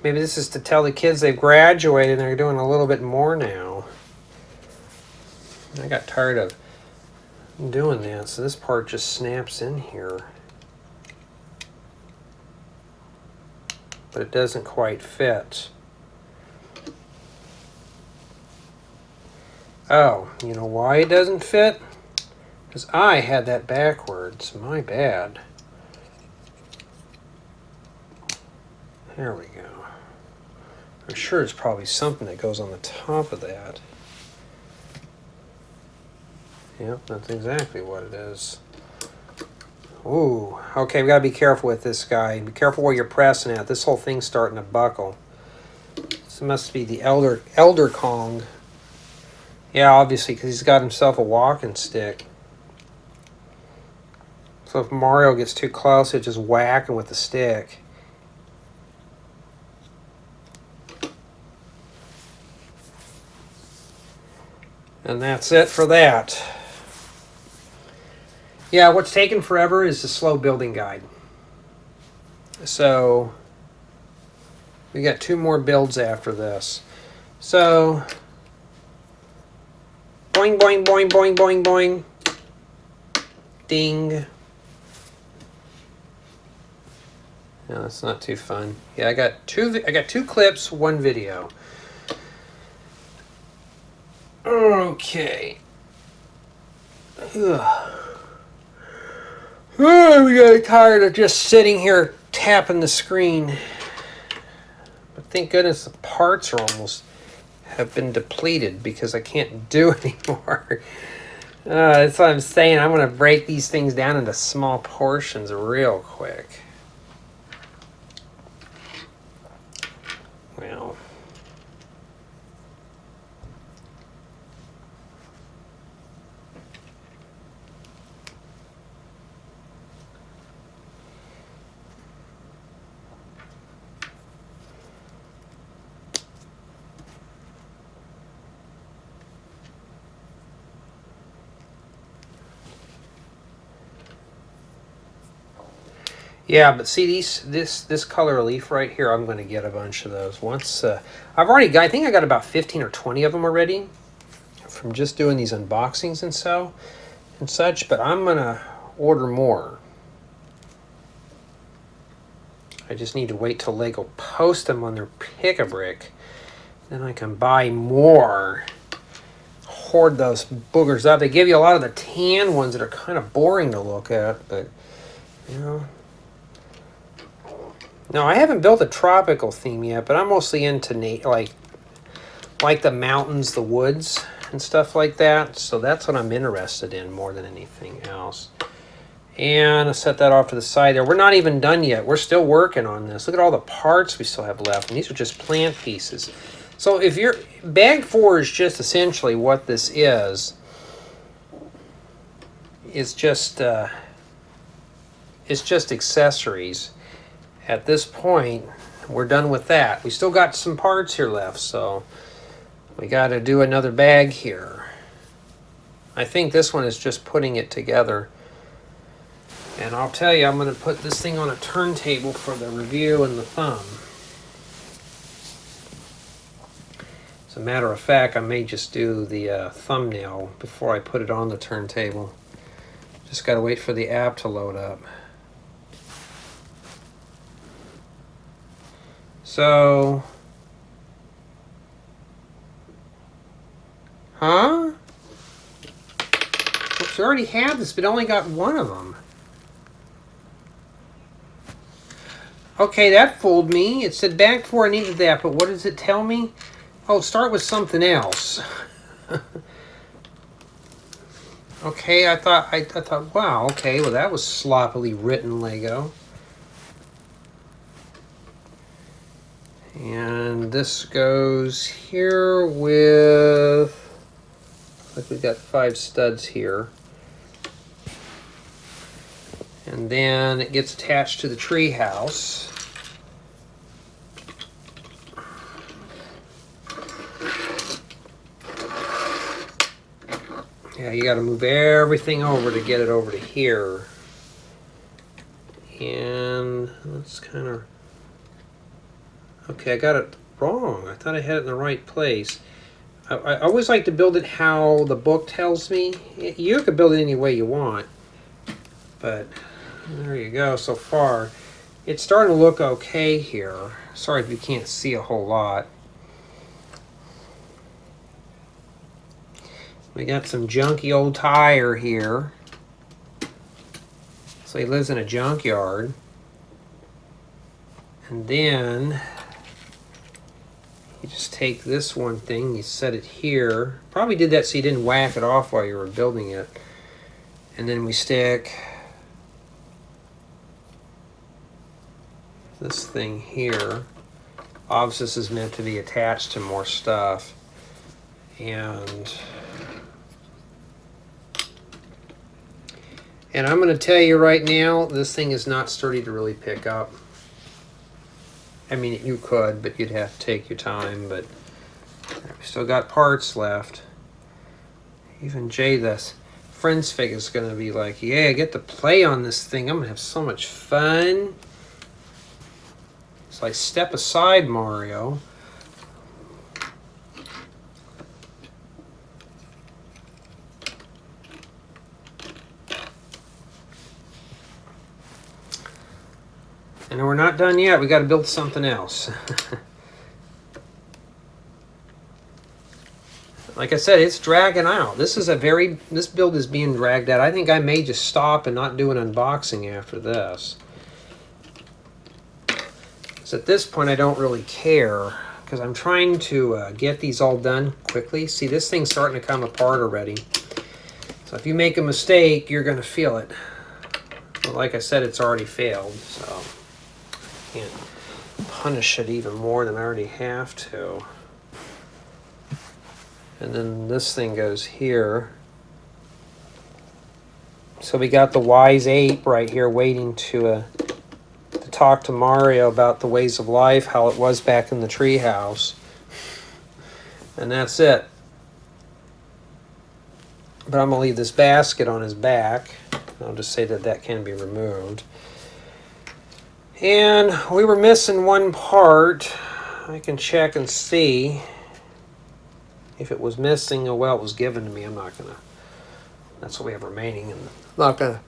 Maybe this is to tell the kids they've graduated and they're doing a little bit more now. I got tired of doing that, so this part just snaps in here. But it doesn't quite fit. Oh, you know why it doesn't fit? Because I had that backwards. My bad. There we go. I'm sure it's probably something that goes on the top of that. Yep, that's exactly what it is. Ooh, okay, we gotta be careful with this guy. Be careful where you're pressing at. This whole thing's starting to buckle. This must be the Elder Kong. Yeah, obviously, because he's got himself a walking stick. So if Mario gets too close, he'll just whack him with the stick. And that's it for that. Yeah, what's taken forever is the slow building guide. So we got 2 more builds after this. So boing, boing, boing, boing, boing, boing. Ding. No, that's not too fun. Yeah, I got two clips, 1 video. Okay. Ugh. Oh, we got tired of just sitting here tapping the screen. But thank goodness the parts are almost have been depleted because I can't do it anymore. That's what I'm saying. I'm going to break these things down into small portions real quick. Well. Yeah, but see this color leaf right here, I'm going to get a bunch of those. Once I've already got, I think I got about 15 or 20 of them already from just doing these unboxings and such, but I'm going to order more. I just need to wait till LEGO post them on their Pick-a-Brick. Then I can buy more. Hoard those boogers up. They give you a lot of the tan ones that are kind of boring to look at, but you know. No, I haven't built a tropical theme yet, but I'm mostly into like the mountains, the woods, and stuff like that. So that's what I'm interested in more than anything else. And I'll set that off to the side there. We're not even done yet. We're still working on this. Look at all the parts we still have left, and these are just plant pieces. So if you're bag 4 is just essentially what this is. It's just accessories. At this point, we're done with that. We still got some parts here left, so we got to do another bag here. I think this one is just putting it together. And I'll tell you, I'm going to put this thing on a turntable for the review and the thumb. As a matter of fact, I may just do the thumbnail before I put it on the turntable. Just got to wait for the app to load up. So, huh? Oops, we already had this, but only got 1 of them. Okay, that fooled me. It said bag 4, I needed that, but what does it tell me? Oh, start with something else. Okay, I thought, wow, okay, well that was sloppily written, LEGO. And this goes here with, like we've got 5 studs here. And then it gets attached to the tree house. Yeah, you got to move everything over to get it over to here. And that's kind of, Okay, I got it wrong. I thought I had it in the right place. I always like to build it how the book tells me. You can build it any way you want. But there you go so far. It's starting to look okay here. Sorry if you can't see a whole lot. We got some junky old tire here. So he lives in a junkyard. And then you just take this one thing, you set it here. Probably did that so you didn't whack it off while you were building it. And then we stick this thing here. Obviously this is meant to be attached to more stuff. And I'm going to tell you right now, this thing is not sturdy to really pick up. I mean, you could, but you'd have to take your time. But we still got parts left. Even Jay, this friend's fig, is going to be like, yeah, I get to play on this thing. I'm going to have so much fun. It's like, step aside, Mario. And we're not done yet. We got to build something else. Like I said, it's dragging out. This build is being dragged out. I think I may just stop and not do an unboxing after this. Because at this point, I don't really care. Because I'm trying to get these all done quickly. See, this thing's starting to come apart already. So if you make a mistake, you're going to feel it. But like I said, it's already failed. So I can't punish it even more than I already have to. And then this thing goes here. So we got the wise ape right here waiting to talk to Mario about the ways of life, how it was back in the treehouse. And that's it. But I'm going to leave this basket on his back. I'll just say that that can be removed. And we were missing one part. I can check and see if it was missing. Oh, well, it was given to me. I'm not going to. That's what we have remaining. And I'm not going to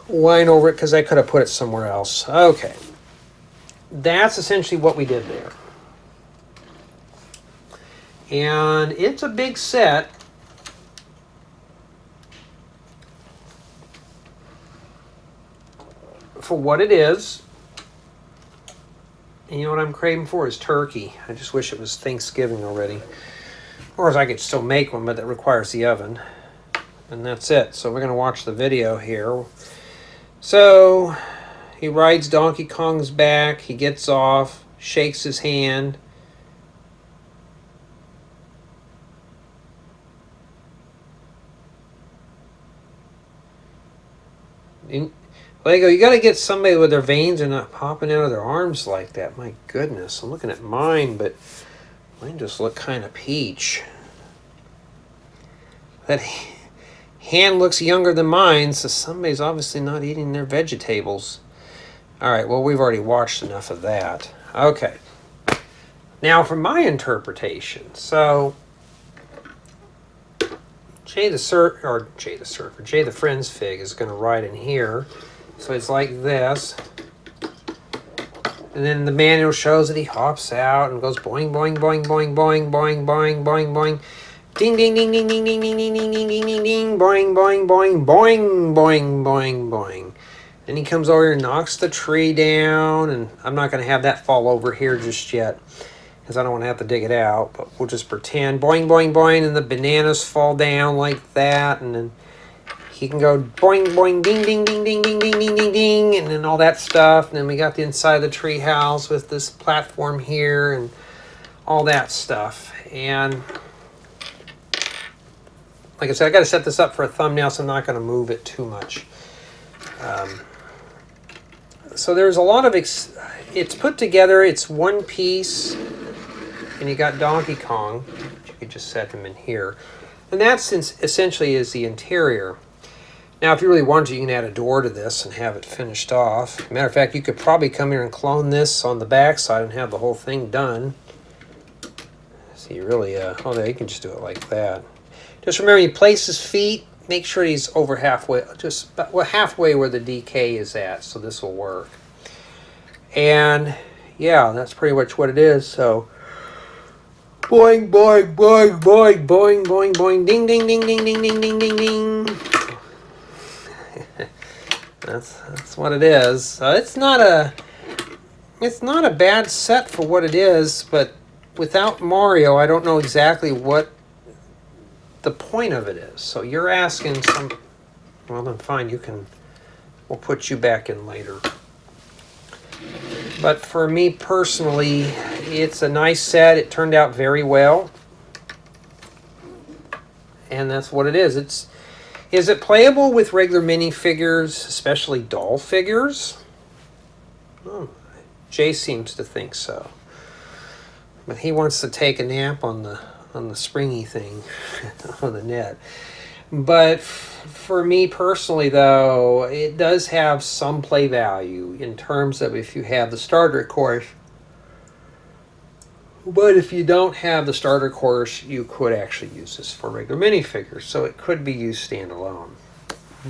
whine over it because I could have put it somewhere else. Okay. That's essentially what we did there. And it's a big set. For what it is. And you know what I'm craving for is turkey. I just wish it was Thanksgiving already. Or as I could still make one, but that requires the oven. And that's it. So we're going to watch the video here. So he rides Donkey Kong's back. He gets off, shakes his hand. Lego, you got to get somebody with their veins and not popping out of their arms like that. My goodness, I'm looking at mine, but mine just look kind of peach. That hand looks younger than mine, so somebody's obviously not eating their vegetables. All right, well, we've already watched enough of that. Okay. Now for my interpretation. So Jay the Friend's Fig is going to ride in here. So it's like this. And then the manual shows that he hops out and goes boing, boing, boing, boing, boing, boing, boing, boing, boing. Ding, ding, ding, ding, ding, ding, ding, ding, ding, ding, ding, ding, ding, boing, boing, boing, boing, boing, boing, boing. Then he comes over and knocks the tree down. And I'm not going to have that fall over here just yet, because I don't want to have to dig it out. But we'll just pretend boing, boing, boing, and the bananas fall down like that. And then he can go boing, boing, ding, ding, ding, ding, ding, ding, ding, ding, ding, and then all that stuff. And then we got the inside of the tree house with this platform here and all that stuff. And like I said, I got to set this up for a thumbnail, so I'm not going to move it too much. So there's a lot of, it's put together, it's one piece, and you got Donkey Kong. You could just set him in here. And that essentially is the interior. Now, if you really want to, you can add a door to this and have it finished off. Matter of fact, you could probably come here and clone this on the back side and have the whole thing done. So you really, oh, yeah, you can just do it like that. Just remember, you place his feet, make sure he's over halfway, just about, well, halfway where the DK is at, so this will work. And yeah, that's pretty much what it is. So boing, boing, boing, boing, boing, boing, boing, ding, ding, ding, ding, ding, ding, ding, ding, ding. That's what it is. It's not a bad set for what it is, but without Mario, I don't know exactly what the point of it is. So you're asking some. Well, then fine. We'll put you back in later. But for me personally, it's a nice set. It turned out very well, and that's what it is. Is it playable with regular minifigures, especially doll figures? Oh, Jay seems to think so. But he wants to take a nap on the springy thing on the net. But for me personally, though, it does have some play value in terms of if you have the starter course. But if you don't have the starter course, you could actually use this for regular minifigures. So it could be used standalone.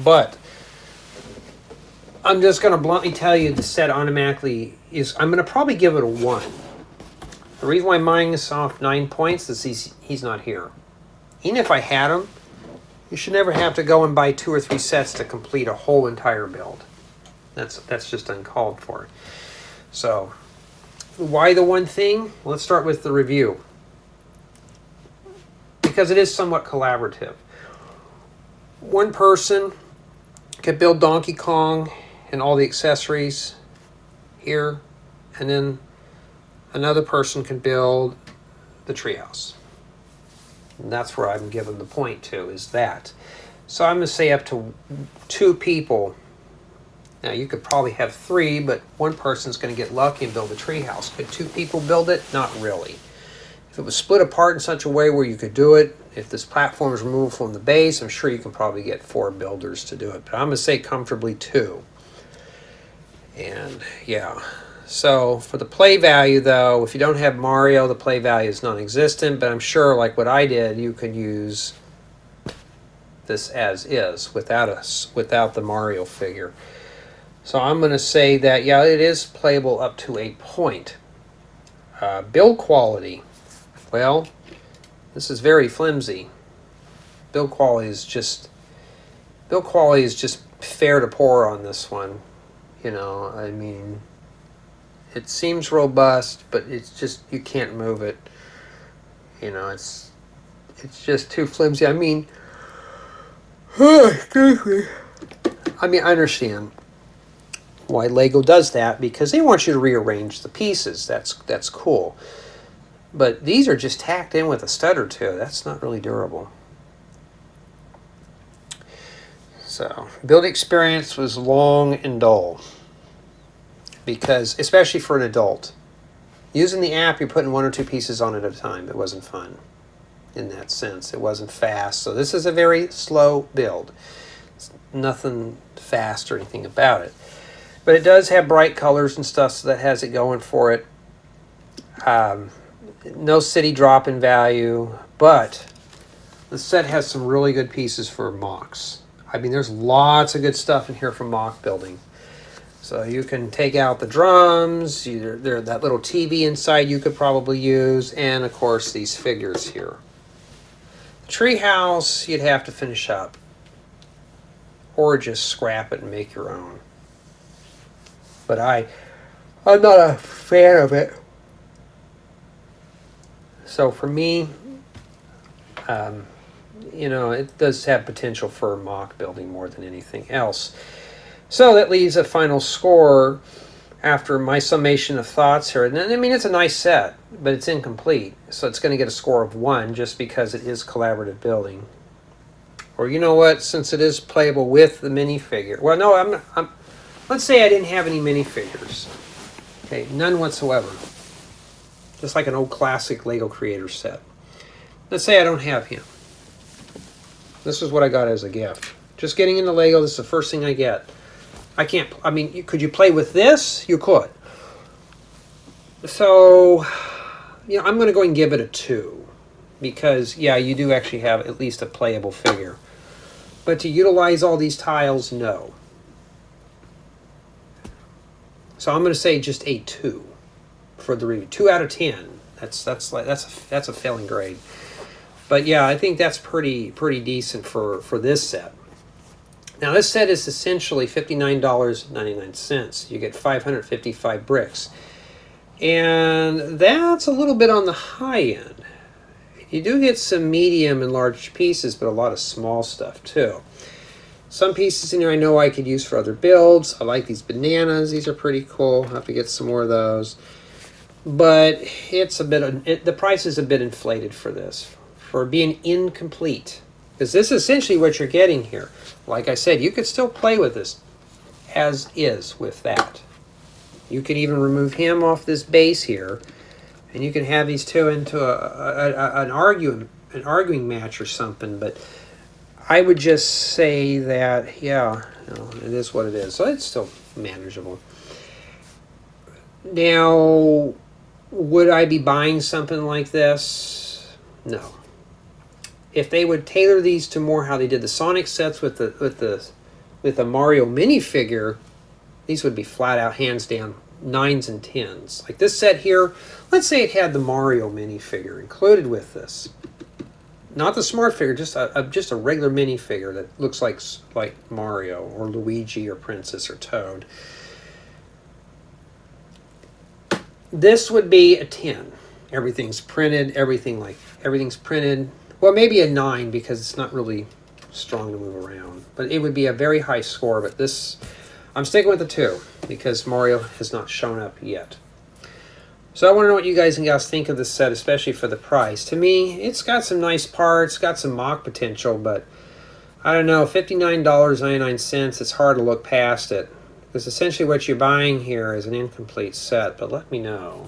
But I'm just going to bluntly tell you the set automatically is, I'm going to probably give it a 1. The reason why mine is off 9 points is he's not here. Even if I had him, you should never have to go and buy 2 or 3 sets to complete a whole entire build. That's just uncalled for. So why the one thing? Let's start with the review. Because it is somewhat collaborative. One person could build Donkey Kong and all the accessories here, and then another person can build the treehouse. And that's where I'm giving the point to, is that. So I'm going to say up to 2 people. Now, you could probably have 3, but one person's going to get lucky and build a treehouse. Could 2 people build it? Not really. If it was split apart in such a way where you could do it, if this platform is removed from the base, I'm sure you can probably get 4 builders to do it. But I'm going to say comfortably 2. And, yeah. So, for the play value, though, if you don't have Mario, the play value is non-existent. But I'm sure, like what I did, you could use this as is, without the Mario figure. So I'm going to say that, yeah, it is playable up to a point. Build quality. Well, this is very flimsy. Build quality is just fair to poor on this one. You know, I mean, it seems robust, but it's just, you can't move it. You know, it's just too flimsy. I mean, excuse me. I mean, I understand why LEGO does that, because they want you to rearrange the pieces. That's cool. But these are just tacked in with a stud or 2. That's not really durable. So, build experience was long and dull. Because, especially for an adult, using the app, you're putting 1 or 2 pieces on it at a time. It wasn't fun in that sense. It wasn't fast. So this is a very slow build. It's nothing fast or anything about it. But it does have bright colors and stuff, so that has it going for it. No city drop in value, but the set has some really good pieces for mocks. I mean, there's lots of good stuff in here for mock building. So you can take out the drums, that little TV inside you could probably use, and of course these figures here. The treehouse you'd have to finish up, or just scrap it and make your own. But I'm not a fan of it. So for me, you know, it does have potential for mock building more than anything else. So that leaves a final score after my summation of thoughts here. And I mean, it's a nice set, but it's incomplete. So it's going to get a score of 1 just because it is collaborative building. Or you know what, since it is playable with the minifigure. Well, no, let's say I didn't have any minifigures. Okay, none whatsoever. Just like an old classic LEGO Creator set. Let's say I don't have him. This is what I got as a gift Just getting into Lego, this is the first thing I get. I can't, I mean, could you play with this? You could. So, you know, I'm going to go and give it a 2. Because, yeah, you do actually have at least a playable figure. But to utilize all these tiles, no. So I'm going to say just a 2 for the review. 2 out of 10. That's a failing grade. But yeah, I think that's pretty decent for this set. Now this set is essentially $59.99. You get 555 bricks. And that's a little bit on the high end. You do get some medium and large pieces, but a lot of small stuff too. Some pieces in here I know I could use for other builds. I like these bananas. These are pretty cool. I'll have to get some more of those. But it's a bit, the price is a bit inflated for this, for being incomplete. Because this is essentially what you're getting here. Like I said, you could still play with this as is with that. You could even remove him off this base here, and you can have these two into an arguing match or something. But I would just say that, yeah, you know, it is what it is. So it's still manageable. Now, would I be buying something like this? No. If they would tailor these to more how they did the Sonic sets with the Mario minifigure, these would be flat out, hands down, 9s and 10s. Like this set here, let's say it had the Mario minifigure included with this. Not the smart figure, just a regular minifigure that looks like Mario or Luigi or Princess or Toad. This would be a 10. Everything's printed, everything's printed. Well, maybe a 9 because it's not really strong to move around. But it would be a very high score. But this, I'm sticking with the 2 because Mario has not shown up yet. So I want to know what you guys and gals think of this set, especially for the price. To me, it's got some nice parts, got some mock potential, but I don't know, $59.99, it's hard to look past it. Because essentially what you're buying here is an incomplete set, but let me know.